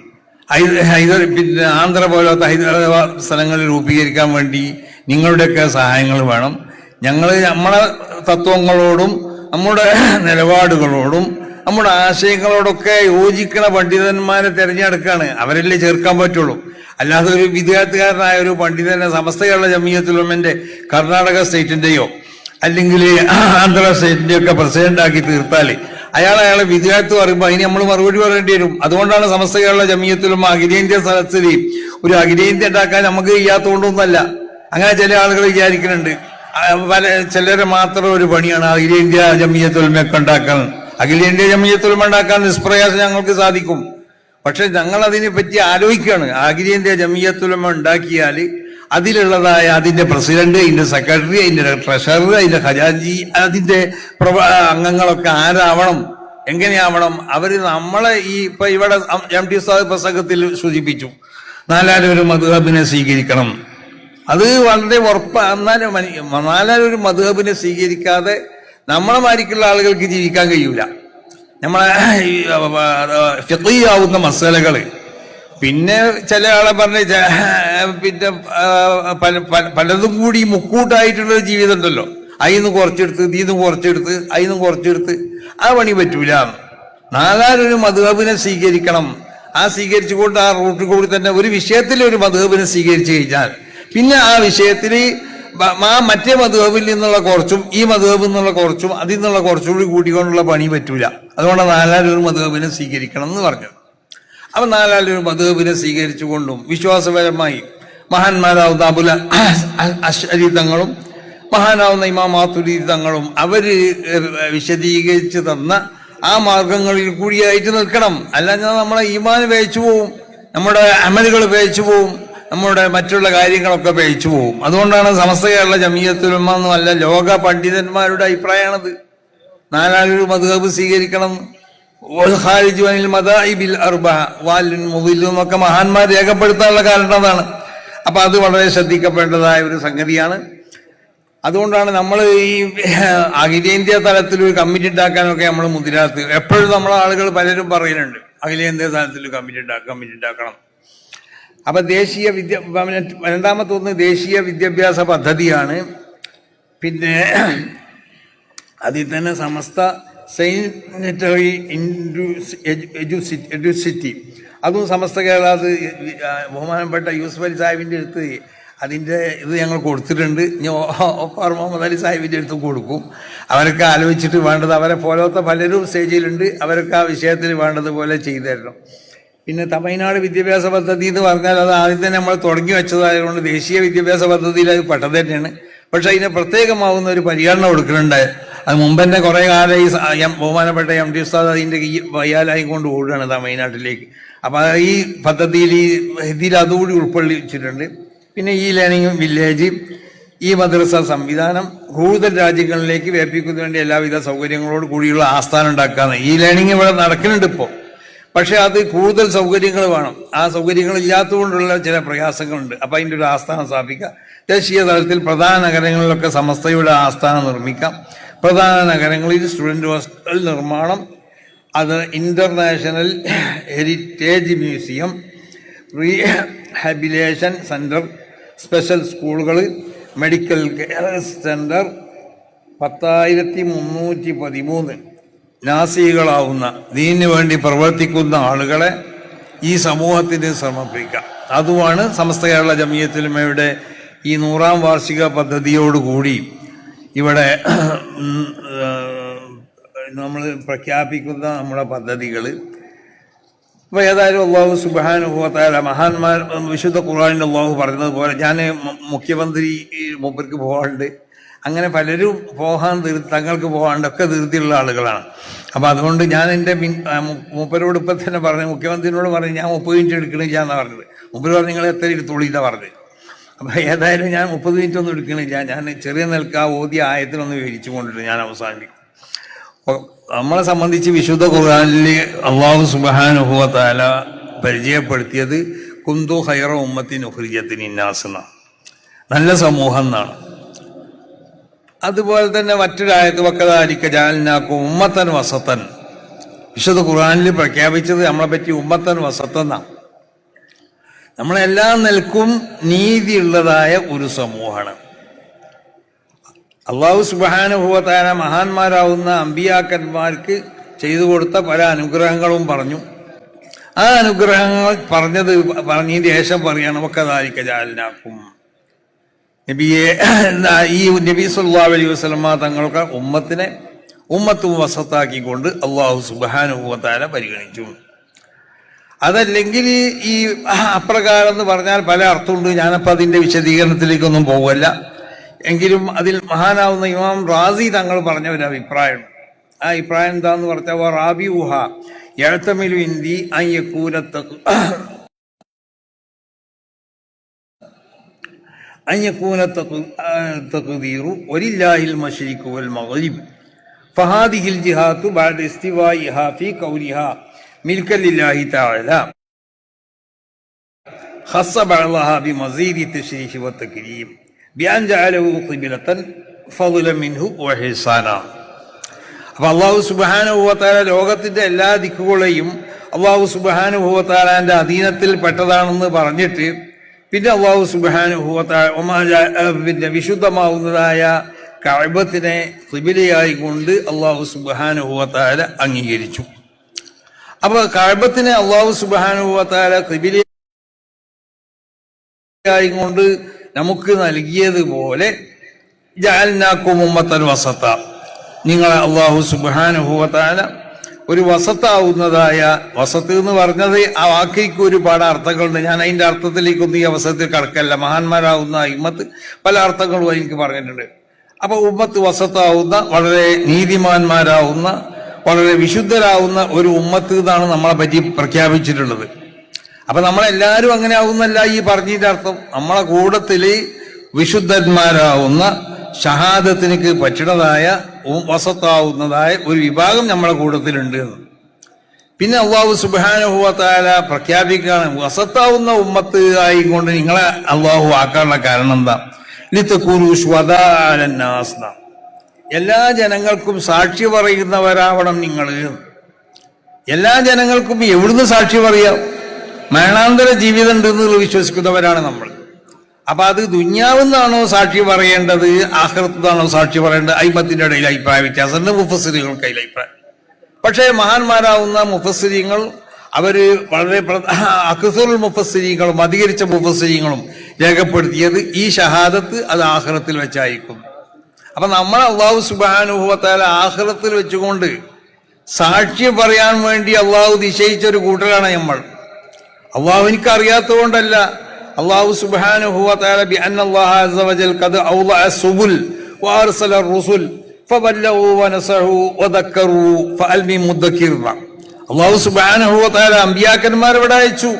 പിന്നെ ആന്ധ്ര പോലത്തെ ഹൈദരാബാദ് സ്ഥലങ്ങളിൽ രൂപീകരിക്കാൻ വേണ്ടി നിങ്ങളുടെയൊക്കെ സഹായങ്ങൾ വേണം. നമ്മളെ തത്വങ്ങളോടും നമ്മുടെ നിലപാടുകളോടും നമ്മുടെ ആശയങ്ങളോടൊക്കെ യോജിക്കുന്ന പണ്ഡിതന്മാരെ തിരഞ്ഞെടുക്കുകയാണ്. അവരല്ലേ ചേർക്കാൻ പറ്റുള്ളൂ. അല്ലാതെ ഒരു വിദ്യാർത്ഥികാരനായ ഒരു പണ്ഡിതനെ സമസ്ത കേരള ജമിയത്തുൽ ഉലമന്റെ കർണാടക സ്റ്റേറ്റിന്റെയോ അല്ലെങ്കിൽ ആന്ധ്ര സ്റ്റേറ്റിന്റെയോ ഒക്കെ പ്രസിഡന്റ് ആക്കി തീർത്താൽ അയാളെ വിദ്യാർത്ഥി പറയുമ്പോൾ അതിന് നമ്മൾ മറുപടി പറയേണ്ടി വരും. അതുകൊണ്ടാണ് സമസ്ത കേരള ജമിയത്തുൽ ഉലമ അഖിലേന്ത്യാ സ്ഥലത്തിൽ ഒരു അഖിലേന്ത്യ ഉണ്ടാക്കാൻ നമുക്ക് ചെയ്യാത്തതുകൊണ്ടൊന്നല്ല. അങ്ങനെ ചില ആളുകൾ വിചാരിക്കുന്നുണ്ട്, ചിലരെ മാത്രം ഒരു പണിയാണ് അഖിലേന്ത്യാ ജമിയത്തുൽ ഉലമയൊക്കെ ഉണ്ടാക്കാൻ. അഖിലേന്ത്യാ ജമിയത്തുൽ ഉലമ ഉണ്ടാക്കാൻ നിഷ്പ്രയാസം ഞങ്ങൾക്ക് സാധിക്കും. പക്ഷെ ഞങ്ങൾ അതിനെ പറ്റി ആലോചിക്കുകയാണ്. അഖിലേന്ത്യാ ജമിയത്തുൽ ഉലമ ഉണ്ടാക്കിയാൽ അതിലുള്ളതായ അതിന്റെ പ്രസിഡന്റ്, അതിന്റെ സെക്രട്ടറി, അതിന്റെ ട്രഷറർ, അതിന്റെ ഖജാൻജി, അതിന്റെ അംഗങ്ങളൊക്കെ ആരാവണം, എങ്ങനെയാവണം? അവര് നമ്മളെ ഇപ്പൊ ഇവിടെ MT ഉസ്താദ് പ്രസംഗത്തിൽ സൂചിപ്പിച്ചു, 4 ഒരു മദ്ഹബിനെ സ്വീകരിക്കണം. അത് വളരെ ഉറപ്പാണ്. എന്നാലും 4 ഒരു മദ്ഹബിനെ സ്വീകരിക്കാതെ നമ്മളെ മാരിക്കുള്ള ആളുകൾക്ക് ജീവിക്കാൻ കഴിയൂല. നമ്മളെ ഫിഖ്ഹിയാവുന്ന മസലകള് പിന്നെ ചില ആളെ പറഞ്ഞ പിന്നെ പലതും കൂടി മുക്കൂട്ടായിട്ടുള്ള ജീവിതം ഉണ്ടല്ലോ, അതിന്ന് കുറച്ചെടുത്ത് ഇതിന്ന് കുറച്ചെടുത്ത് അതിന്ന് കുറച്ചെടുത്ത് ആ പണി പറ്റൂല. 4 ഒരു മദ്ഹബിനെ സ്വീകരിക്കണം. ആ സ്വീകരിച്ചുകൊണ്ട് ആ റൂട്ടിൽ കൂടി തന്നെ ഒരു വിഷയത്തിൽ ഒരു മദ്ഹബിനെ സ്വീകരിച്ചു കഴിഞ്ഞാൽ പിന്നെ ആ വിഷയത്തിൽ മറ്റേ മദ്ഹബിൽ നിന്നുള്ള കുറച്ചും ഈ മദ്ഹബിൽ നിന്നുള്ള കുറച്ചും അതിൽ നിന്നുള്ള കുറച്ചും കൂടി കൂട്ടിക്കൊണ്ടുള്ള പണി പറ്റൂല. അതുകൊണ്ട് 4 ഒരു മദ്ഹബിനെ സ്വീകരിക്കണം എന്ന് പറഞ്ഞു. അപ്പൊ 4 ഒരു മദ്ഹബിനെ സ്വീകരിച്ചുകൊണ്ടും വിശ്വാസപരമായി മഹാന്മാരാവുന്ന അബുൽ അശ്അരി തങ്ങളും മഹാനാവുന്ന ഇമാം മാതുരീദി തങ്ങളും അവര് വിശദീകരിച്ച് തന്ന ആ മാർഗങ്ങളിൽ കൂടിയായിട്ട് നിൽക്കണം. അല്ലാഞ്ഞാൽ നമ്മളെ ഈമാൻ പേച്ചു പോവും, നമ്മുടെ അമലുകൾ പേച്ചു പോവും, നമ്മുടെ മറ്റുള്ള കാര്യങ്ങളൊക്കെ പേച്ചു പോവും. അതുകൊണ്ടാണ് സമസ്ത കേരള ജമിയത്തുൽ ഉലമ എന്നല്ല ലോക പണ്ഡിതന്മാരുടെ അഭിപ്രായമാണത്. നാലാളൊരു മദ്ഹബ് സ്വീകരിക്കണം, എന്നൊക്കെ മഹാന്മാർ രേഖപ്പെടുത്താനുള്ള കാരണം അതാണ്. അപ്പൊ അത് വളരെ ശ്രദ്ധിക്കപ്പെടേണ്ടതായ ഒരു സംഗതിയാണ്. അതുകൊണ്ടാണ് നമ്മൾ ഈ അഖിലേന്ത്യാ തലത്തിൽ ഒരു കമ്മിറ്റി ഉണ്ടാക്കാനൊക്കെ നമ്മൾ മുതിരാത്ത്. എപ്പോഴും നമ്മളെ ആളുകൾ പലരും പറയുന്നുണ്ട് അഖിലേന്ത്യാ തലത്തിൽ കമ്മിറ്റി ഉണ്ടാക്കണം. അപ്പൊ രണ്ടാമത്തെ ഒന്ന് ദേശീയ വിദ്യാഭ്യാസ പദ്ധതിയാണ്. പിന്നെ അതിൽ തന്നെ സമസ്ത സൈനിറ്ററി എഡ്യൂസിറ്റി അതും സമസ്ത കേരള ബഹുമാനപ്പെട്ട യൂസുഫ് അലി സാഹിബിൻ്റെ അടുത്ത് അതിൻ്റെ ഇത് ഞങ്ങൾ കൊടുത്തിട്ടുണ്ട്. ഒപ്പാർ മുഹമ്മദ് അലി സാഹിബിൻ്റെ അടുത്ത് കൊടുക്കും. അവരൊക്കെ ആലോചിച്ചിട്ട് വേണ്ടത്, അവരെ പോലത്തെ പലരും സ്റ്റേജിലുണ്ട്, അവരൊക്കെ ആ വിഷയത്തിൽ വേണ്ടതുപോലെ ചെയ്തു തരണം. പിന്നെ തമിഴ്നാട് വിദ്യാഭ്യാസ പദ്ധതി എന്ന് പറഞ്ഞാൽ അത് ആദ്യം തന്നെ നമ്മൾ തുടങ്ങി വെച്ചതായതുകൊണ്ട് ദേശീയ വിദ്യാഭ്യാസ പദ്ധതിയിൽ അത് പെട്ടത് തന്നെയാണ്. പക്ഷെ അതിന് പ്രത്യേകമാവുന്ന ഒരു പരിഗണന കൊടുക്കുന്നുണ്ട്. അത് മുമ്പ് തന്നെ കുറേ കാലം ഈ ബഹുമാനപ്പെട്ട MD ഉസ്താദ് അതിൻ്റെ വയ്യാലായി കൊണ്ട് ഓടുകയാണ് തമിഴ്നാട്ടിലേക്ക്. അപ്പം ഈ പദ്ധതിയിൽ ഇതിൽ അതുകൂടി ഉൾക്കൊള്ളിച്ചിട്ടുണ്ട്. പിന്നെ ഈ ലേണിംഗ് വില്ലേജ്, ഈ മദ്രസ സംവിധാനം കൂടുതൽ രാജ്യങ്ങളിലേക്ക് വ്യാപിക്കുന്നതിന് വേണ്ടി എല്ലാവിധ സൗകര്യങ്ങളോട് കൂടിയുള്ള ആസ്ഥാനം ഉണ്ടാക്കാന്ന്. ഈ ലേണിംഗ് ഇവിടെ നടക്കുന്നുണ്ട് ഇപ്പോൾ. പക്ഷെ അത് കൂടുതൽ സൗകര്യങ്ങൾ വേണം. ആ സൗകര്യങ്ങൾ ഇല്ലാത്തതുകൊണ്ടുള്ള ചില പ്രയാസങ്ങളുണ്ട്. അപ്പം അതിൻ്റെ ഒരു ആസ്ഥാനം സ്ഥാപിക്കാം. ദേശീയ തലത്തിൽ പ്രധാന നഗരങ്ങളിലൊക്കെ സമസ്തയുടെ ആസ്ഥാനം നിർമ്മിക്കാം. പ്രധാന നഗരങ്ങളിൽ സ്റ്റുഡൻറ് ഹോസ്റ്റൽ നിർമ്മാണം, അത് international heritage museum, rehabilitation centre, special സ്കൂളുകൾ, മെഡിക്കൽ കെയർ സെന്റർ, 10,313 നാസികളാവുന്ന ദീനിനു വേണ്ടി പ്രവർത്തിക്കുന്ന ആളുകളെ ഈ സമൂഹത്തിന് സമർപ്പിക്കാം. അതുമാണ് സമസ്ത കേരള ജമിയത്തുൽ ഉലമയുടെ ഈ 100ാം വാർഷിക പദ്ധതിയോടുകൂടി ഇവിടെ നമ്മൾ പ്രഖ്യാപിക്കുന്ന നമ്മുടെ പദ്ധതികൾ. അപ്പോൾ ഏതായാലും അള്ളാഹു സുബ്ഹാനഹു വ തആല മഹാന്മാർ വിശുദ്ധ ഖുർആനിൽ അള്ളാഹു പറഞ്ഞതുപോലെ, ഞാൻ മുഖ്യമന്ത്രി മൂപ്പർക്ക് പോകാണ്ട്, അങ്ങനെ പലരും പോകാൻ തങ്ങൾക്ക് പോകാണ്ടൊക്കെ ധൃതിയുള്ള ആളുകളാണ്. അപ്പം അതുകൊണ്ട് ഞാൻ എൻ്റെ മൂപ്പരോട് ഇപ്പം തന്നെ പറഞ്ഞു, മുഖ്യമന്ത്രിയോട് പറഞ്ഞു ഞാൻ 30 മിനിറ്റ് എടുക്കണില്ല എന്നാണ് പറഞ്ഞത്. മൂപ്പര് പറഞ്ഞു നിങ്ങൾ എത്ര എടുത്തോളിന്നാണ് പറഞ്ഞത്. അപ്പം ഏതായാലും ഞാൻ 30 മിനിറ്റ് ഒന്നും എടുക്കണില്ല, ഞാൻ ചെറിയ നിൽക്ക് ആ ഓതിയ ആയത്തിനൊന്ന് വിവരിച്ചു കൊണ്ടിട്ട് ഞാൻ അവസാനിപ്പിക്കും. അപ്പോൾ നമ്മളെ സംബന്ധിച്ച് വിശുദ്ധ ഖുർആനിൽ അല്ലാഹു സുബ്ഹാനഹു വ തആല പരിചയപ്പെടുത്തിയത് കുന്തു ഖൈറ ഉമ്മത്തിൻ ഉഖ്രിജത്ത് ലിന്നാസ് എന്നാണ്, നല്ല സമൂഹം എന്നാണ്. അതുപോലെ തന്നെ മറ്റൊരായത്ത് വക്കദാലിക ജഅൽനാകും ഉമ്മത്തൻ വസത്തൻ, വിശുദ്ധ ഖുർആനിൽ പ്രഖ്യാപിച്ചത് നമ്മളെ പറ്റി ഉമ്മത്തൻ വസത്തൻ എന്നാണ്. നമ്മളെല്ലാ നിലക്കും നീതിയുള്ളതായ ഒരു സമൂഹമാണ്. അല്ലാഹു സുബ്ഹാനഹു വ തആല മഹാന്മാരാവുന്ന അമ്പിയാക്കന്മാർക്ക് ചെയ്തു കൊടുത്ത പല അനുഗ്രഹങ്ങളും പറഞ്ഞു. ആ അനുഗ്രഹങ്ങൾ പറഞ്ഞതിന് ശേഷം പറയണം വക്കദാലിക ജഅൽനാകും, നബിയെ ഈ നബി സല്ലല്ലാഹു അലൈഹി വസല്ലമ തങ്ങൾക്ക് ഉമ്മത്തിനെ ഉമ്മത്തും വസത്താക്കിക്കൊണ്ട് അല്ലാഹു സുബ്ഹാനഹു വ തആല പരിഗണിച്ചു. അതല്ലെങ്കിൽ ഈ അപ്രകാരം എന്ന് പറഞ്ഞാൽ പല അർത്ഥമുണ്ട്. ഞാനപ്പോൾ അതിൻ്റെ വിശദീകരണത്തിലേക്കൊന്നും പോകല്ല. എങ്കിലും അതിൽ മഹാനാവുന്ന ഇമാം റാസി തങ്ങൾ പറഞ്ഞ ഒരു അഭിപ്രായമുണ്ട്. ആ അഭിപ്രായം എന്താന്ന് പറഞ്ഞാൽ റാബി ഊഹ യഅ്തമിലു ഇന്ദി അൻ യകൂന തഖ്ദീറു വലില്ലാഹിൽ മശ്രിഖു വൽ മഗ്രിബ് ഫഹാദിഹിൽ ജിഹാതു ബഅദ ഇസ്തിവാഇഹാ ഫീ ഖൗലിഹാ മിൽക്കൻ ലില്ലാഹി തആല ഖസ്സ ബഅദഹാ ബിമസീദി തശ്രീഹി വതക്രീം ബിഅൻ ജഅലഹു ഖിബ്ലതൻ ഫളലൻ മിൻഹു വഹിസാനാ. അപ്പോൾ അല്ലാഹു സുബ്ഹാനഹു വ തആല ലോകത്തിന്റെ എല്ലാ ദിക്കുകളെയും അല്ലാഹു സുബ്ഹാനഹു വ തആലാന്റെ അധീനത്തിൽ പെട്ടതാണെന്ന് പറഞ്ഞിട്ട് പിന്നെ അല്ലാഹു സുബ്ഹാനഹു വ തആല പിന്നെ വിശുദ്ധമാവുന്നതായ കഅബത്തിനെ ഖിബ്ലയായി കൊണ്ട് അല്ലാഹു സുബ്ഹാനഹു വ തആല അംഗീകരിച്ചു. അപ്പോൾ കഅബത്തിനെ അല്ലാഹു സുബ്ഹാനഹു വ തആല ഖിബ്ലയായി കൊണ്ട് നമുക്ക് നൽകിയതുപോലെ ജഅൽനാകും ഉമ്മത്തൻ വസത്ത, നിങ്ങളെ അല്ലാഹു സുബ്ഹാനഹു വ തആല ഒരു വസത്താവുന്നതായ, വസത്ത് എന്ന് പറഞ്ഞത് ആ വാക്കിക്ക് ഒരുപാട് അർത്ഥങ്ങളുണ്ട്. ഞാൻ അതിൻ്റെ അർത്ഥത്തിലേക്കൊന്നും ഈ അവസരത്തിൽ കടക്കല്ല. മഹാന്മാരാവുന്ന ഇമ്മത്ത് പല അർത്ഥങ്ങളും എനിക്ക് പറഞ്ഞിട്ടുണ്ട്. അപ്പൊ ഉമ്മത്ത് വസത്താവുന്ന, വളരെ നീതിമാന്മാരാവുന്ന, വളരെ വിശുദ്ധരാവുന്ന ഒരു ഉമ്മത്ത് എന്നാണ് നമ്മളെ പറ്റി പ്രഖ്യാപിച്ചിട്ടുള്ളത്. അപ്പൊ നമ്മളെല്ലാവരും അങ്ങനെ ആവുന്നല്ല ഈ പറഞ്ഞതിന്റെ അർത്ഥം. നമ്മളെ കൂട്ടത്തില് വിശുദ്ധന്മാരാവുന്ന, ഷഹാദത്തിനക്ക് പറ്റുന്നതായ, വസത്താവുന്നതായ ഒരു വിഭാഗം നമ്മളെ കൂട്ടത്തിലുണ്ട് എന്ന്. പിന്നെ അള്ളാഹു സുബ്ഹാനഹു വ തആല പ്രഖ്യാപിക്കുകയാണ്, വസത്താവുന്ന ഉമ്മത്ത് ആയിക്കൊണ്ട് നിങ്ങളെ അള്ളാഹു ആക്കാനുള്ള കാരണം എന്താ? ലിതകൂനു ശുഹദാ അലന്നാസ്. എല്ലാ ജനങ്ങൾക്കും സാക്ഷി പറയുന്നവരാവണം നിങ്ങൾ. എല്ലാ ജനങ്ങൾക്കും എവിടുന്ന് സാക്ഷി പറയാം? മരണാന്തര ജീവിതം ഉണ്ടെന്ന് വിശ്വസിക്കുന്നവരാണ് നമ്മൾ. അപ്പൊ അത് ദുന്യാവെന്നാണോ സാക്ഷി പറയേണ്ടത്, ആഖിറത്താണോ സാക്ഷി പറയേണ്ടത്? അയിമത്തിന്റെ ഇടയിൽ അഭിപ്രായ വ്യത്യാസമുണ്ട്, മുഫസ്സിറുകൾക്ക് അതിൽ അഭിപ്രായം. പക്ഷേ മഹാന്മാരാവുന്ന മുഫസ്സിരീങ്ങൾ അവര് വളരെ അക്സറുൽ മുഫസ്സിരീങ്ങളും അധികരിച്ച മുഫസ്സിരീങ്ങളും രേഖപ്പെടുത്തിയത് ഈ ഷഹാദത്ത് അത് ആഖിറത്തിൽ വെച്ചായിരിക്കും. അപ്പൊ നമ്മൾ അള്ളാഹു സുബ്ഹാനഹു വ തആല ആഖിറത്തിൽ വെച്ചുകൊണ്ട് സാക്ഷി പറയാൻ വേണ്ടി അള്ളാഹു നിശ്ചയിച്ച ഒരു കൂട്ടരാണ് നമ്മൾ. അള്ളാഹു എനിക്ക് അറിയാത്തതുകൊണ്ടല്ല. അള്ളാഹു സുബ്ഹാനഹു വ തആല ബിഅന്നല്ലാഹ അസ്സ വജൽ ഖദ് ഔളഅ സുബുൽ വഅർസല റുസുൽ ഫബല്ലഗു വനസഹു വദക്കറു ഫഅൽമി മുദ്ദക്കിർ. അള്ളാഹു സുബ്ഹാനഹു വ തആല അമ്പിയാക്കന്മാരെ ഇവിടെ അയച്ചു.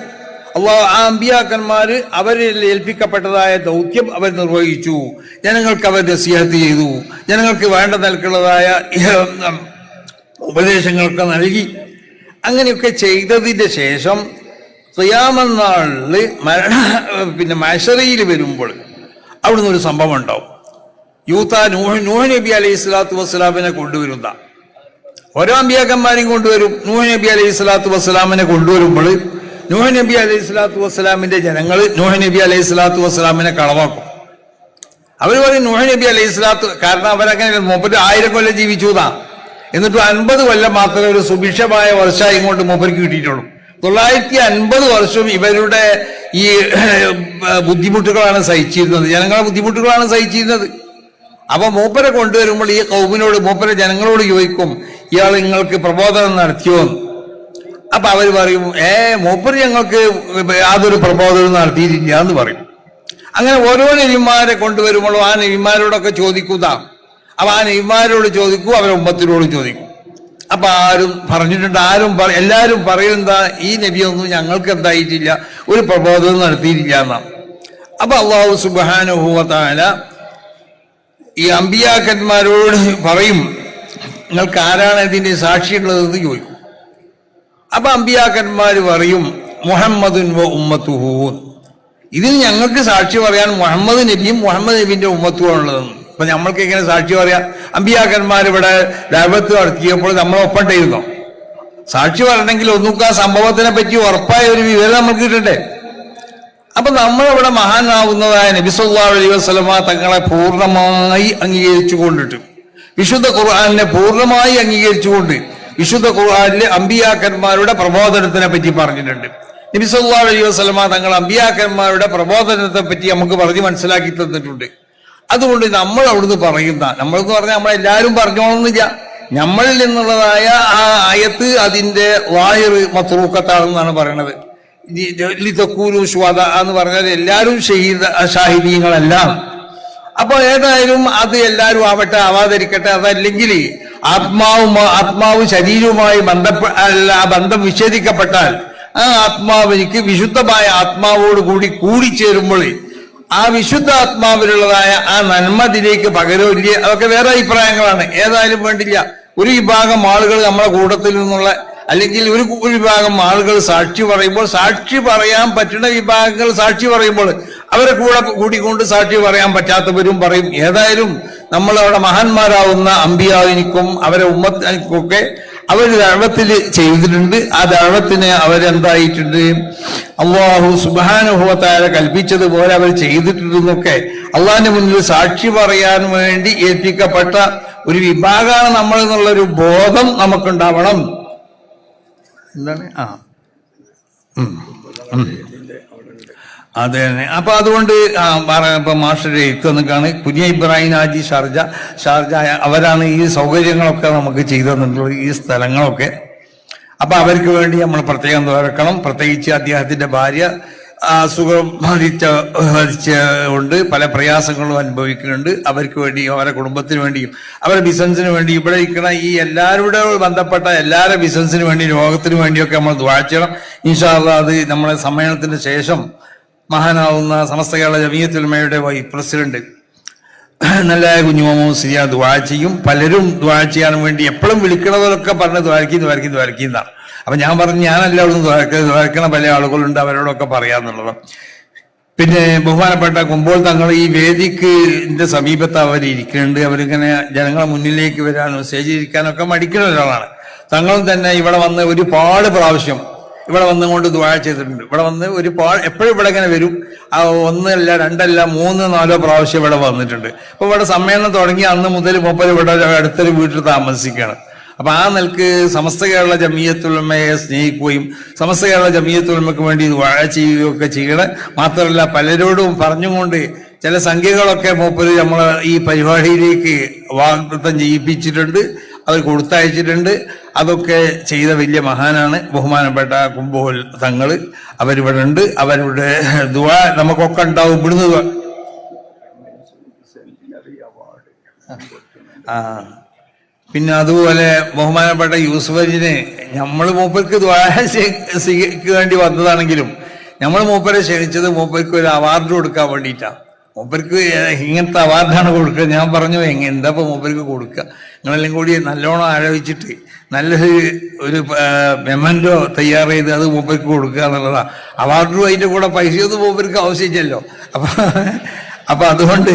അള്ളാഹു ആ അമ്പിയാക്കന്മാര് അവരിൽ ഏൽപ്പിക്കപ്പെട്ടതായ ദൗത്യം അവർ നിർവഹിച്ചു. ജനങ്ങൾക്ക് അവർ നസീഹത്ത് ചെയ്തു, ജനങ്ങൾക്ക് വേണ്ട നിലക്കുള്ളതായ ഉപദേശങ്ങളൊക്കെ നൽകി. അങ്ങനെയൊക്കെ ചെയ്തതിന്റെ ശേഷം ഖിയാമത്ത് നാളില് പിന്നെ മഹ്ശറിയിൽ വരുമ്പോൾ അവിടുന്ന് ഒരു സംഭവം ഉണ്ടാവും. നൂഹ് നബി അലൈഹി സ്വലാത്തു വസ്സലാമിനെ കൊണ്ടുവരുന്ന ഓരോ അമ്പിയാക്കന്മാരെയും കൊണ്ടുവരും. നൂഹ് നബി അലൈഹി സ്വലാത്തു വസ്സലാമിനെ കൊണ്ടുവരുമ്പോൾ നൂഹ് നബി അലൈഹി സ്വലാത്തു വസ്സലാമിന്റെ ജനങ്ങൾ നൂഹ് നബി അലൈഹി സ്വലാത്തു വസ്സലാമിനെ കളവാക്കും. അവർ പറയും നൂഹ് നബി അലൈഹി സ്വലാത്തു, കാരണം അവരങ്ങനെ 1000 കൊല്ലം ജീവിച്ചുതാ, എന്നിട്ട് 50 കൊല്ലം മാത്രമേ ഒരു സുഭിക്ഷമായ വർഷമായി കൊണ്ട് മൂപ്പർക്ക് കിട്ടിയിട്ടുള്ളൂ. 950 വർഷം ഇവരുടെ ഈ ബുദ്ധിമുട്ടുകളാണ് സഹിച്ചിരുന്നത്, ജനങ്ങളെ ബുദ്ധിമുട്ടുകളാണ് സഹിച്ചിരുന്നത്. അപ്പൊ മൂപ്പരെ കൊണ്ടുവരുമ്പോൾ ഈ കൗമിനോട്, മൂപ്പരെ ജനങ്ങളോട് ചോദിക്കും, ഇയാൾ നിങ്ങൾക്ക് പ്രബോധനം നടത്തിയോ? അപ്പൊ അവർ പറയും, മൂപ്പര് ഞങ്ങൾക്ക് യാതൊരു പ്രബോധനം നടത്തിയിട്ടില്ല എന്ന് പറയും. അങ്ങനെ ഓരോ നബിമാരെ കൊണ്ടുവരുമ്പോഴും ആ നബിമാരോടൊക്കെ ചോദിക്കുക. അപ്പൊ ആ നബിമാരോട് ചോദിക്കൂ, അവരെ ഉമ്മത്തിനോട് ചോദിക്കും. അപ്പൊ ആരും പറഞ്ഞിട്ടുണ്ട്, എല്ലാരും പറയുന്നതാ, ഈ നബിയൊന്നും ഞങ്ങൾക്ക് എന്തായിട്ടില്ല, ഒരു പ്രബോധനം നടത്തിയിട്ടില്ല എന്നാണ്. അപ്പൊ അല്ലാഹു സുബ്ഹാനഹു വ തആല ഈ അമ്പിയാക്കന്മാരോട് പറയും, നിങ്ങൾക്ക് ആരാണ് ഇതിന്റെ സാക്ഷിയുള്ളതെന്ന് ചോദിക്കും. അപ്പൊ അമ്പിയാക്കന്മാര് പറയും, മുഹമ്മദുൻ വ ഉമ്മത്തുഹു, ഇതിന് ഞങ്ങൾക്ക് സാക്ഷി പറയാൻ മുഹമ്മദ് നബിയും മുഹമ്മദ് നബിന്റെ ഉമ്മത്തുമാണുള്ളതെന്ന്. അപ്പൊ നമ്മൾക്ക് എങ്ങനെ സാക്ഷി പറയാം? അമ്പിയാക്കന്മാർ ഇവിടെ ദഅവത്ത് നടത്തിയപ്പോൾ നമ്മളൊപ്പം ഉണ്ടായിരുന്നോ? സാക്ഷി പറയണമെങ്കിൽ ഒന്നുക സംഭവത്തിനെ പറ്റി ഉറപ്പായ ഒരു വിവരം നമുക്ക് കിട്ടണ്ടേ? അപ്പൊ നമ്മളിവിടെ മഹാനാവുന്നതായ നബി സല്ലല്ലാഹു അലൈഹി വസല്ലമ തങ്ങളെ പൂർണ്ണമായി അംഗീകരിച്ചുകൊണ്ടിട്ട്, വിശുദ്ധ ഖുർആനിനെ പൂർണ്ണമായി അംഗീകരിച്ചുകൊണ്ട്, വിശുദ്ധ ഖുർആനിലെ അമ്പിയാക്കന്മാരുടെ പ്രബോധനത്തിനെ പറ്റി പറഞ്ഞിട്ടുണ്ട്. നബി സല്ലല്ലാഹു അലൈഹി വസല്ലമ തങ്ങൾ അമ്പിയാക്കന്മാരുടെ പ്രബോധനത്തെ പറ്റി നമുക്ക് പറഞ്ഞ് മനസ്സിലാക്കി തന്നിട്ടുണ്ട്. അതുകൊണ്ട് നമ്മൾ അവിടുന്ന് പറയുന്ന, നമ്മളെന്ന് പറഞ്ഞാൽ നമ്മളെല്ലാവരും പറഞ്ഞോളന്നില്ല, നമ്മളിൽ നിന്നുള്ളതായ ആ ആയത്ത് അതിന്റെ വായറ് മത്രൂക്കത്താണെന്നാണ് പറയണത്. ലിതകൂനു ശുഹദാ എന്ന് പറഞ്ഞാൽ എല്ലാവരും ഷാഹിദീങ്ങളല്ല. അപ്പൊ ഏതായാലും അത് എല്ലാവരും ആവട്ടെ, ആവാതിരിക്കട്ടെ. അതല്ലെങ്കിൽ ആത്മാവ് ശരീരവുമായി ബന്ധം വിച്ഛേദിക്കപ്പെട്ടാൽ ആ ആത്മാവിനിക്ക് വിശുദ്ധമായ ആത്മാവോട് കൂടിച്ചേരുമ്പോൾ ആ വിശുദ്ധ ആത്മാവിലുള്ളതായ ആ നന്മതിലേക്ക് പകരമില്ല. അതൊക്കെ വേറെ അഭിപ്രായങ്ങളാണ്. ഏതായാലും വേണ്ടില്ല, ഒരു വിഭാഗം ആളുകൾ നമ്മളെ കൂട്ടത്തിൽ നിന്നുള്ള, അല്ലെങ്കിൽ ഒരു വിഭാഗം ആളുകൾ സാക്ഷി പറയുമ്പോൾ, സാക്ഷി പറയാൻ പറ്റുന്ന വിഭാഗങ്ങൾ സാക്ഷി പറയുമ്പോൾ അവരെ കൂടിക്കൊണ്ട് സാക്ഷി പറയാൻ പറ്റാത്തവരും പറയും. ഏതായാലും നമ്മളവിടെ മഹാന്മാരാവുന്ന അമ്പിയാവിനിക്കും അവരെ ഉമ്മത്തിനൊക്കെ അവർ ദഅവത്തിൽ ചെയ്തിട്ടുണ്ട്. ആ ദഅവത്തിനെ അവരെന്തായിട്ടുണ്ട്, അല്ലാഹു സുബ്ഹാനഹു വ തആല കൽപ്പിച്ചതുപോലെ അവർ ചെയ്തിട്ടുണ്ടെന്നൊക്കെ അള്ളാഹിന്റെ മുന്നിൽ സാക്ഷി പറയാൻ വേണ്ടി ഏൽപ്പിക്കപ്പെട്ട ഒരു വിഭാഗമാണ് നമ്മൾ എന്നുള്ളൊരു ബോധം നമുക്കുണ്ടാവണം. എന്താണ്? അതെ തന്നെ. അപ്പൊ അതുകൊണ്ട് ഇപ്പൊ മാസ്റ്റർ എത്തുന്നൊക്കെയാണ് കുഞ്ഞ ഇബ്രാഹിം ഹാജി ഷാർജ അവരാണ് ഈ സൗകര്യങ്ങളൊക്കെ നമുക്ക് ചെയ്തു തന്നിട്ടുള്ളത്, ഈ സ്ഥലങ്ങളൊക്കെ. അപ്പൊ അവർക്ക് വേണ്ടി നമ്മൾ പ്രത്യേകം തുറക്കണം. പ്രത്യേകിച്ച് അദ്ദേഹത്തിന്റെ ഭാര്യ അസുഖം ബാധിച്ചുകൊണ്ട് പല പ്രയാസങ്ങളും അനുഭവിക്കുന്നുണ്ട്. അവർക്ക് വേണ്ടിയും അവരുടെ കുടുംബത്തിന് വേണ്ടിയും അവരുടെ ബിസിനസിന് വേണ്ടി ഇവിടെ ഇരിക്കുന്ന ഈ എല്ലാവരുടെ ബന്ധപ്പെട്ട എല്ലാവരുടെ ബിസിനസിന് വേണ്ടി രോഗത്തിന് വേണ്ടിയൊക്കെ നമ്മൾ ദുആ ചെയ്യണം. ഇൻഷാ അല്ലാഹ് അത് നമ്മളെ സമ്മേളനത്തിന് ശേഷം മഹാനാവുന്ന സമസ്ത കേരള ജമിയത്തുൽ ഉലമയുടെ വൈസ് പ്രസിഡന്റ് നല്ല കുഞ്ഞുമാമ സിയ ദുആ ചെയ്യും. പലരും ദുആ ചെയ്യാൻ വേണ്ടി എപ്പോഴും വിളിക്കണതൊക്കെ പറഞ്ഞ് ദ്വാരക്കുന്നതാണ്. അപ്പൊ ഞാൻ പറഞ്ഞു ഞാനല്ല അവിടുന്ന് ദ്വാരക്കണ പല ആളുകളുണ്ട്, അവരോടൊക്കെ പറയാന്നുള്ളത്. പിന്നെ ബഹുമാനപ്പെട്ട കുമ്പോൾ തങ്ങൾ ഈ വേദിക്കിന്റെ സമീപത്ത് അവർ ഇരിക്കുന്നുണ്ട്. അവരിങ്ങനെ ജനങ്ങളെ മുന്നിലേക്ക് വരാനും സ്റ്റേജിൽ ഇരിക്കാനൊക്കെ മടിക്കുന്ന ഒരാളാണ്. തങ്ങളും തന്നെ ഇവിടെ വന്ന് ഒരുപാട് പ്രാവശ്യം ഇവിടെ വന്നുകൊണ്ട് ദുആ ചെയ്തിട്ടുണ്ട്. ഇവിടെ വന്ന് എപ്പോഴും ഇവിടെ ഇങ്ങനെ വരും. ഒന്നല്ല രണ്ടല്ല 3-4 പ്രാവശ്യം ഇവിടെ വന്നിട്ടുണ്ട്. അപ്പൊ ഇവിടെ സമ്മേളനം തുടങ്ങി അന്ന് മുതൽ മൂപ്പര് ഇവിടെ അടുത്തൊരു വീട്ടിൽ താമസിക്കുകയാണ്. അപ്പൊ ആ നിലക്ക് സമസ്ത കേരള ജമിയത്തുൽ ഉലമയെ സ്നേഹിക്കുകയും സമസ്ത കേരള ജമിയത്തുൽ ഉലമയ്ക്ക് വേണ്ടി ദുആ ചെയ്യുകയൊക്കെ ചെയ്യണം. മാത്രമല്ല പലരോടും പറഞ്ഞുകൊണ്ട് ചില സംഖ്യകളൊക്കെ മൂപ്പര് നമ്മളെ ഈ പരിപാടിയിലേക്ക് വാഗ്ദത്തം ചെയ്യിപ്പിച്ചിട്ടുണ്ട്, അവർ കൊടുത്തയച്ചിട്ടുണ്ട്. അതൊക്കെ ചെയ്ത വലിയ മഹാനാണ് ബഹുമാനപ്പെട്ട കുമ്പോൾ തങ്ങള്. അവരിവിടെ ഉണ്ട്. അവരുടെ ദുആ നമുക്കൊക്കെ ഉണ്ടാവും. ഇവിടുന്ന് പിന്നെ അതുപോലെ ബഹുമാനപ്പെട്ട യൂസുഫ് അലിന് നമ്മൾ മൂപ്പർക്ക് ദുആക്ക് വേണ്ടി വന്നതാണെങ്കിലും നമ്മൾ മൂപ്പരെ ക്ഷണിച്ചത് മൂപ്പർക്ക് ഒരു അവാർഡ് കൊടുക്കാൻ വേണ്ടിയിട്ടാണ്. മൂപ്പർക്ക് ഇങ്ങനത്തെ അവാർഡാണ് കൊടുക്കുക. ഞാൻ പറഞ്ഞു എന്താ ഇപ്പൊ മൂപ്പർക്ക് കൊടുക്കുക, നിങ്ങളെല്ലാം കൂടി നല്ലോണം ആലോചിച്ചിട്ട് നല്ലൊരു മെമൻറ്റോ തയ്യാർ ചെയ്ത് അത് മൂപ്പർക്ക് കൊടുക്കുക എന്നുള്ളതാണ്. അവാർഡും അതിൻ്റെ കൂടെ പൈസയൊന്നും മൂപ്പർക്ക് ആവശ്യമില്ലല്ലോ. അപ്പൊ അതുകൊണ്ട്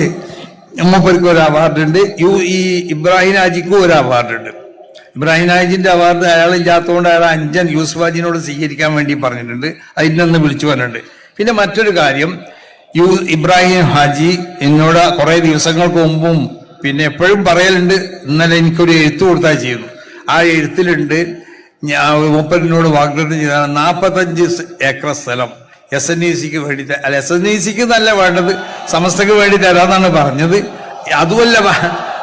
മൂപ്പർക്ക് ഒരു അവാർഡുണ്ട്. ഈ ഇബ്രാഹിം ഹാജിക്കും ഒരു അവാർഡുണ്ട്. ഇബ്രാഹിം ഹാജിന്റെ അവാർഡ് അയാളില്ലാത്തതുകൊണ്ട് അയാൾ 5 യൂസുഫ് ഹാജിനോട് സ്വീകരിക്കാൻ വേണ്ടി പറഞ്ഞിട്ടുണ്ട്. അതിനൊന്ന് വിളിച്ചു പറഞ്ഞിട്ടുണ്ട്. പിന്നെ മറ്റൊരു കാര്യം, ഇബ്രാഹിം ഹാജി എന്നോട് കുറെ ദിവസങ്ങൾക്ക് മുമ്പും പിന്നെ എപ്പോഴും പറയലുണ്ട്. ഇന്നലെ എനിക്കൊരു എഴുത്ത് കൊടുത്താൽ ചെയ്യുന്നു. ആ എഴുത്തിലുണ്ട് മൂപ്പരിനോട് വാഗ്ദത്തം ചെയ്താണ് 45 ഏക്കർ സ്ഥലം SNECക്ക് വേണ്ടി, അല്ല SNECക്ക് നല്ല വേണ്ടത് സമസ്തക്ക് വേണ്ടി തരാന്നാണ് പറഞ്ഞത്. അതുമല്ല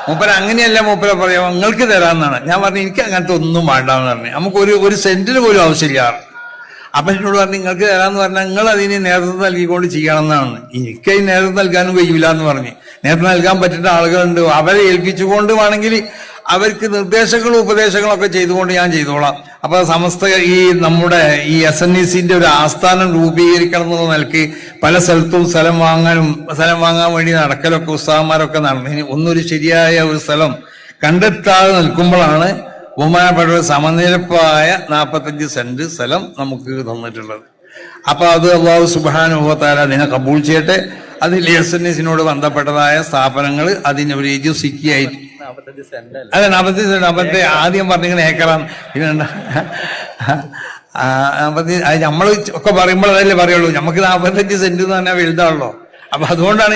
മൂപ്പര അങ്ങനെയല്ല മൂപ്പര പറയാം നിങ്ങൾക്ക് തരാമെന്നാണ്. ഞാൻ പറഞ്ഞു എനിക്ക് അങ്ങനത്തെ ഒന്നും വേണ്ടാന്ന് പറഞ്ഞു. നമുക്ക് ഒരു സെന്റിന് പോലും ആവശ്യമില്ല. അപ്പൊ എന്നോട് പറഞ്ഞു നിങ്ങൾക്ക് തരാമെന്ന് പറഞ്ഞാൽ നിങ്ങൾ അതിന് നേതൃത്വം നൽകിക്കൊണ്ട് ചെയ്യണമെന്നാണ്. എനിക്ക് നേതൃത്വം നൽകാനും കഴിയില്ല എന്ന് പറഞ്ഞ്. നേതൃത്വം നൽകാൻ പറ്റുന്ന ആളുകളുണ്ട്, അവരെ ഏൽപ്പിച്ചുകൊണ്ട് വേണമെങ്കിൽ അവർക്ക് നിർദ്ദേശങ്ങളും ഉപദേശങ്ങളും ഒക്കെ ചെയ്തുകൊണ്ട് ഞാൻ ചെയ്തോളാം. അപ്പൊ സമസ്ത ഈ നമ്മുടെ ഈ SNECന്റെ ഒരു ആസ്ഥാനം രൂപീകരിക്കണം എന്നുള്ള നിലയ്ക്ക് പല സ്ഥലത്തും സ്ഥലം വാങ്ങാൻ വേണ്ടി നടക്കലൊക്കെ ഉസ്താദന്മാരൊക്കെ നടന്നതിന് ഒന്നൊരു ശരിയായ ഒരു സ്ഥലം കണ്ടെത്താതെ നിൽക്കുമ്പോഴാണ് ബഹുമാനപ്പെട്ട സമനിരപ്പായ 45 സെന്റ് സ്ഥലം നമുക്ക് തന്നിട്ടുള്ളത്. അപ്പൊ അത് അല്ലാഹു സുബ്ഹാനഹു വ തആല അതിനെ കബൂൾ ചെയ്യട്ടെ. അതിൽ SNECനോട് ബന്ധപ്പെട്ടതായ സ്ഥാപനങ്ങൾ അതിന് ഒരു എജുസിക്കായിട്ട് 45 സെന്റ് അതെ 45 സെന്റ്. അപ്പത്തെ ആദ്യം പറഞ്ഞിങ്ങനെ ഏക്കറാണ്. പിന്നെ 40 നമ്മൾ ഒക്കെ പറയുമ്പോൾ അതല്ലേ പറയുള്ളൂ. നമുക്ക് 45 സെന്റ് എന്ന് പറഞ്ഞാൽ വലുതാണല്ലോ. അപ്പൊ അതുകൊണ്ടാണ്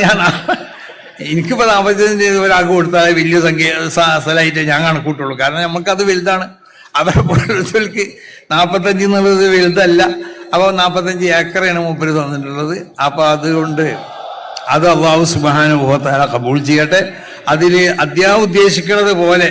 എനിക്കിപ്പോ 45 സെന്റ് ഒരാൾക്ക് കൊടുത്താൽ വലിയ സ്ഥലമായിട്ട് ഞാൻ കണക്കൂട്ടുള്ളൂ. കാരണം നമുക്കത് വലുതാണ്. അവരെ പോലത്തെ 45 എന്നുള്ളത് വലുതല്ല. അപ്പൊ 45 ഏക്കറാണ് മൂപ്പര് തന്നിട്ടുള്ളത്. അപ്പൊ അതുകൊണ്ട് അത് അല്ലാഹു സുബ്ഹാനഹു വ തആല കബൂൾ ചെയ്യട്ടെ. അതില് അദ്ദേഹം ഉദ്ദേശിക്കുന്നത് പോലെ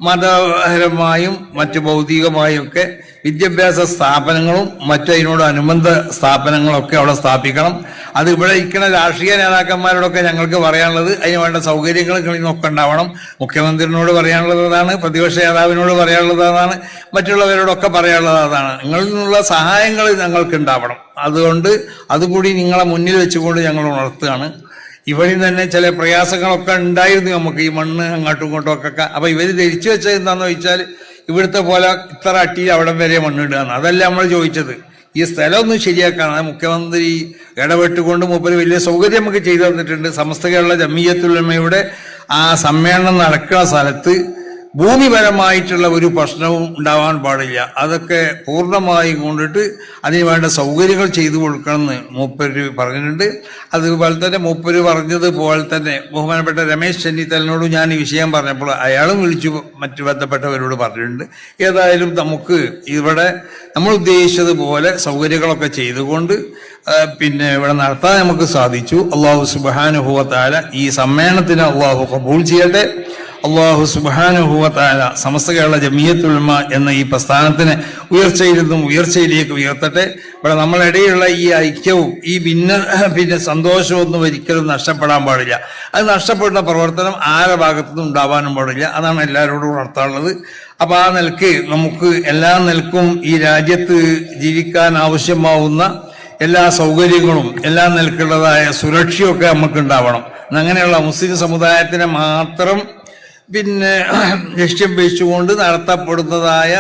മതപരമായും മറ്റു ഭൗതികമായും ഒക്കെ വിദ്യാഭ്യാസ സ്ഥാപനങ്ങളും അതിനോട് അനുബന്ധ സ്ഥാപനങ്ങളൊക്കെ അവിടെ സ്ഥാപിക്കണം. അത് ഇവിടെ ഇരിക്കുന്ന രാഷ്ട്രീയ നേതാക്കന്മാരോടൊക്കെ ഞങ്ങൾക്ക് പറയാനുള്ളത് അതിന് വേണ്ട സൗകര്യങ്ങൾ നിങ്ങളൊക്കെ ഉണ്ടാവണം. മുഖ്യമന്ത്രിയോട് പറയാനുള്ളത് അതാണ്, പ്രതിപക്ഷ നേതാവിനോട് പറയാനുള്ളത് അതാണ്, മറ്റുള്ളവരോടൊക്കെ പറയാനുള്ളത് അതാണ്. നിങ്ങളിൽ നിന്നുള്ള സഹായങ്ങൾ ഞങ്ങൾക്ക് ഉണ്ടാവണം. അതുകൊണ്ട് അതുകൂടി നിങ്ങളെ മുന്നിൽ വെച്ചുകൊണ്ട് ഞങ്ങൾ ഉണർത്തുകയാണ്. ഇവിടെ തന്നെ ചില പ്രയാസങ്ങളൊക്കെ ഉണ്ടായിരുന്നു നമുക്ക്, ഈ മണ്ണ് അങ്ങോട്ടും ഇങ്ങോട്ടും ഒക്കെ. അപ്പൊ ഇവര് ധരിച്ചു വെച്ചത് എന്താന്ന് ചോദിച്ചാൽ ഇവിടുത്തെ പോലെ ഇത്ര അട്ടിയിൽ അവിടം വരെ മണ്ണിടുകയാണ്. അതല്ല നമ്മൾ ചോദിച്ചത്. ഈ സ്ഥലം ഒന്ന് ശരിയാക്കാണ്. മുഖ്യമന്ത്രി ഇടപെട്ടുകൊണ്ട് മൂപ്പര് വലിയ സൗകര്യം നമുക്ക് ചെയ്തു തന്നിട്ടുണ്ട്. സമസ്ത കേരള ജമിയത്തുൽ ഉലമയുടെ ആ സമ്മേളനം നടക്കുന്ന സ്ഥലത്ത് ഭൂമിപരമായിട്ടുള്ള ഒരു പ്രശ്നവും ഉണ്ടാവാൻ പാടില്ല. അതൊക്കെ പൂർണ്ണമായി കൊണ്ടിട്ട് അതിന് വേണ്ട സൗകര്യങ്ങൾ ചെയ്തു കൊടുക്കണമെന്ന് മൂപ്പര് പറഞ്ഞിട്ടുണ്ട്. അതുപോലെ തന്നെ മൂപ്പര് പറഞ്ഞതുപോലെ തന്നെ ബഹുമാനപ്പെട്ട രമേശ് ചെന്നിത്തലനോട് ഞാൻ ഈ വിഷയം പറഞ്ഞപ്പോൾ അയാളും വിളിച്ചു മറ്റു ബന്ധപ്പെട്ടവരോട് പറഞ്ഞിട്ടുണ്ട്. ഏതായാലും നമുക്ക് ഇവിടെ നമ്മൾ ഉദ്ദേശിച്ചതുപോലെ സൗകര്യങ്ങളൊക്കെ ചെയ്തുകൊണ്ട് പിന്നെ ഇവിടെ നടത്താൻ നമുക്ക് സാധിച്ചു. അല്ലാഹു സുബ്ഹാനഹു വ തആല ഈ സമ്മേളനത്തിന് അല്ലാഹു ഖബൂൽ ചെയ്യട്ടെ. അള്ളാഹു സുബ്ഹാനഹു വ തആല സമസ്ത കേരള ജമിയത്തുൽ ഉലമ എന്ന ഈ പ്രസ്ഥാനത്തിനെ ഉയർച്ചയിൽ നിന്നും ഉയർച്ചയിലേക്ക് ഉയർത്തട്ടെ. ഇവിടെ നമ്മളിടയിലുള്ള ഈ ഐക്യവും ഈ പിന്നെ സന്തോഷവും ഒന്നും ഒരിക്കലും നഷ്ടപ്പെടാൻ പാടില്ല. അത് നഷ്ടപ്പെടുന്ന പ്രവർത്തനം ആരുടെ ഭാഗത്തുനിന്നും ഉണ്ടാവാനും പാടില്ല. അതാണ് എല്ലാവരോടും ഉണർത്താനുള്ളത്. അപ്പൊ ആ നിലക്ക് നമുക്ക് എല്ലാ നിലക്കും ഈ രാജ്യത്ത് ജീവിക്കാൻ ആവശ്യമാവുന്ന എല്ലാ സൗകര്യങ്ങളും എല്ലാ നിലക്കുള്ളതായ സുരക്ഷയൊക്കെ നമുക്ക് ഉണ്ടാവണം. അങ്ങനെയുള്ള മുസ്ലിം സമുദായത്തിനെ മാത്രം പിന്നെ ലക്ഷ്യം വെച്ചുകൊണ്ട് നടത്തപ്പെടുന്നതായ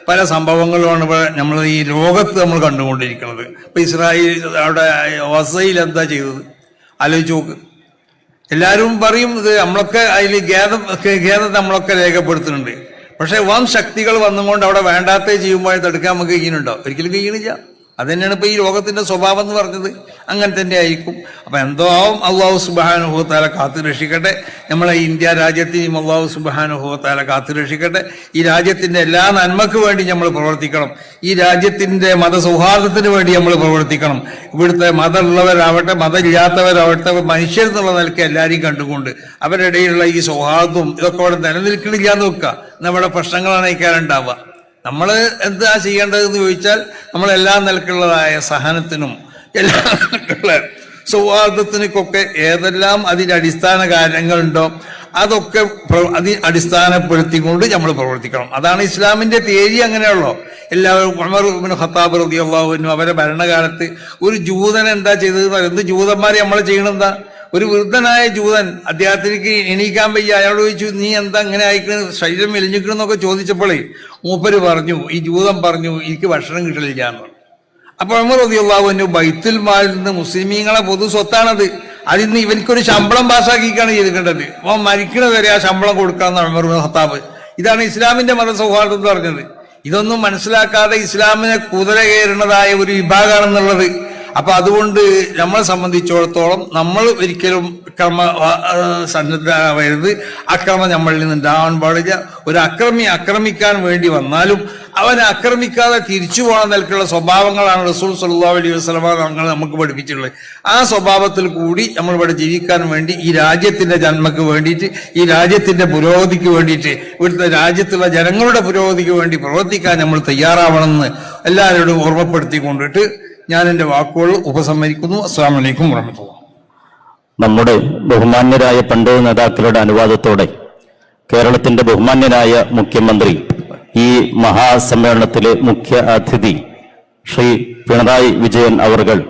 പല സംഭവങ്ങളുമാണ് ഇവിടെ നമ്മൾ ഈ ലോകത്ത് നമ്മൾ കണ്ടുകൊണ്ടിരിക്കുന്നത്. ഇപ്പൊ ഇസ്രായേൽ അവിടെ ഗസയിൽ എന്താ ചെയ്തത് ആലോചിച്ച് നോക്ക്. എല്ലാവരും പറയും ഇത് നമ്മളൊക്കെ അതിൽ ഖേദം നമ്മളൊക്കെ രേഖപ്പെടുത്തുന്നുണ്ട്. പക്ഷെ വൻ ശക്തികൾ വന്നുകൊണ്ട് അവിടെ വേണ്ടാത്ത ചെയ്യുമ്പോൾ തടുക്കാൻ നമുക്ക് കഴിയുന്നുണ്ടോ? ഒരിക്കലും കഴിയണില്ല. അത് തന്നെയാണ് ഇപ്പൊ ഈ ലോകത്തിന്റെ സ്വഭാവം എന്ന് പറഞ്ഞത്. അങ്ങനെ തന്നെ ആയിരിക്കും. അപ്പൊ എന്തോ അള്ളാഹു സുബ്ഹാനഹു വ തആല കാത്തു രക്ഷിക്കട്ടെ. നമ്മളെ ഇന്ത്യ രാജ്യത്തെയും അള്ളാഹു സുബ്ഹാനഹു വ തആല കാത്തു രക്ഷിക്കട്ടെ. ഈ രാജ്യത്തിന്റെ എല്ലാ നന്മക്ക് വേണ്ടി നമ്മൾ പ്രവർത്തിക്കണം. ഈ രാജ്യത്തിന്റെ മതസൗഹാർദ്ദത്തിന് വേണ്ടി നമ്മൾ പ്രവർത്തിക്കണം. ഇവിടുത്തെ മതമുള്ളവരാവട്ടെ മതമില്ലാത്തവരാവട്ടെ മനുഷ്യർ എന്നുള്ള നിലയ്ക്ക് എല്ലാവരെയും കണ്ടുകൊണ്ട് അവരുടെ ഇടയിലുള്ള ഈ സൗഹാർദ്ദവും ഇതൊക്കെ അവിടെ നിലനിൽക്കണില്ല എന്ന് വെക്കുക. നമ്മുടെ പ്രശ്നങ്ങളാണ് ഇക്കാരുണ്ടാവുക. നമ്മൾ എന്താ ചെയ്യേണ്ടതെന്ന് ചോദിച്ചാൽ നമ്മളെല്ലാ നിലക്കുള്ളതായ സഹനത്തിനും എല്ലാ നിലക്കുള്ള സൗഹാർദ്ദത്തിനൊക്കെ ഏതെല്ലാം അതിന്റെ അടിസ്ഥാന കാര്യങ്ങളുണ്ടോ അതൊക്കെ അടിസ്ഥാനപ്പെടുത്തിക്കൊണ്ട് നമ്മൾ പ്രവർത്തിക്കണം. അതാണ് ഇസ്ലാമിന്റെ തേരി. അങ്ങനെയുള്ളൂ. എല്ലാവരും ഉമർ ഇബ്നു ഖത്താബ് റളിയല്ലാഹു അൻഹു അവരുടെ ഭരണകാലത്ത് ഒരു ജൂതൻ എന്താ ചെയ്തത്? എന്ത് ജൂതന്മാരെ നമ്മൾ ചെയ്യണെന്താ? ഒരു വൃദ്ധനായ ജൂതൻ, അദ്ദേഹത്തിലേക്ക് എണീക്കാൻ വയ്യ. അയാളോട് ചോദിച്ചു, നീ എന്താ ഇങ്ങനെ അയക്കണത്, ശരീരം മെലിഞ്ഞിക്കണെന്നൊക്കെ ചോദിച്ചപ്പോഴേ മൂപ്പര് പറഞ്ഞു, ഈ ജൂതൻ പറഞ്ഞു, എനിക്ക് ഭക്ഷണം കിട്ടലില്ല എന്ന് പറഞ്ഞു. അപ്പൊ ഉമർ റളിയല്ലാഹു അൻഹു ബൈത്തുൽ മാലിൽ നിന്ന് മുസ്ലിമീങ്ങളെ പൊതു സ്വത്താണത്, അതിൽ നിന്ന് ഇവനിക്കൊരു ശമ്പളം പാസ്സാക്കിക്കാണ് ചെയ്തിട്ടുണ്ടത്. അവൻ മരിക്കണ വരെ ആ ശമ്പളം കൊടുക്കാന്നാണ് ഉമർ ഇബ്നു ഖത്താബ്. ഇതാണ് ഇസ്ലാമിന്റെ മതസൗഹാർദ്ദം എന്ന് പറഞ്ഞത്. ഇതൊന്നും മനസ്സിലാക്കാതെ ഇസ്ലാമിനെ കുതിര കയറുന്നതായ ഒരു വിഭാഗമാണെന്നുള്ളത്. അപ്പൊ അതുകൊണ്ട് നമ്മളെ സംബന്ധിച്ചിടത്തോളം നമ്മൾ ഒരിക്കലും സന്നദ്ധരാവരുത്. അക്രമം നമ്മളിൽ നിന്ന് ഉണ്ടാവാൻ പാടില്ല. ഒരു അക്രമി ആക്രമിക്കാൻ വേണ്ടി വന്നാലും അവനെ ആക്രമിക്കാതെ തിരിച്ചു പോകാൻ നിലക്കുള്ള സ്വഭാവങ്ങളാണ് റസൂൽ സ്വല്ലല്ലാഹു അലൈഹി വസല്ലം തങ്ങൾ നമുക്ക് പഠിപ്പിച്ചിട്ടുള്ളത്. ആ സ്വഭാവത്തിൽ കൂടി നമ്മൾ ഇവിടെ ജീവിക്കാൻ വേണ്ടി, ഈ രാജ്യത്തിന്റെ ജന്മക്ക് വേണ്ടിയിട്ട്, ഈ രാജ്യത്തിന്റെ പുരോഗതിക്ക് വേണ്ടിയിട്ട്, ഇവിടുത്തെ രാജ്യത്തുള്ള ജനങ്ങളുടെ പുരോഗതിക്ക് വേണ്ടി പ്രവർത്തിക്കാൻ നമ്മൾ തയ്യാറാവണമെന്ന് എല്ലാവരോടും ഓർമ്മപ്പെടുത്തിക്കൊണ്ടിട്ട് ഞാൻ എൻ്റെ വാക്കുകൾ ഉപസംഹരിക്കുന്നു. അസ്സലാമു അലൈക്കും വറഹ്മത്തുള്ളാഹി. നമ്മുടെ ബഹുമാന്യരായ പണ്ഡിത നേതാക്കളുടെ അനുവാദത്തോടെ കേരളത്തിന്റെ ബഹുമാന്യനായ മുഖ്യമന്ത്രി, ഈ മഹാസമ്മേളനത്തിലെ മുഖ്യ അതിഥി ശ്രീ പിണറായി വിജയൻ അവർകൾ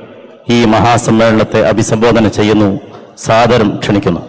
ഈ മഹാസമ്മേളനത്തെ അഭിസംബോധന ചെയ്യുന്നു. സാദരം ക്ഷണിക്കുന്നു.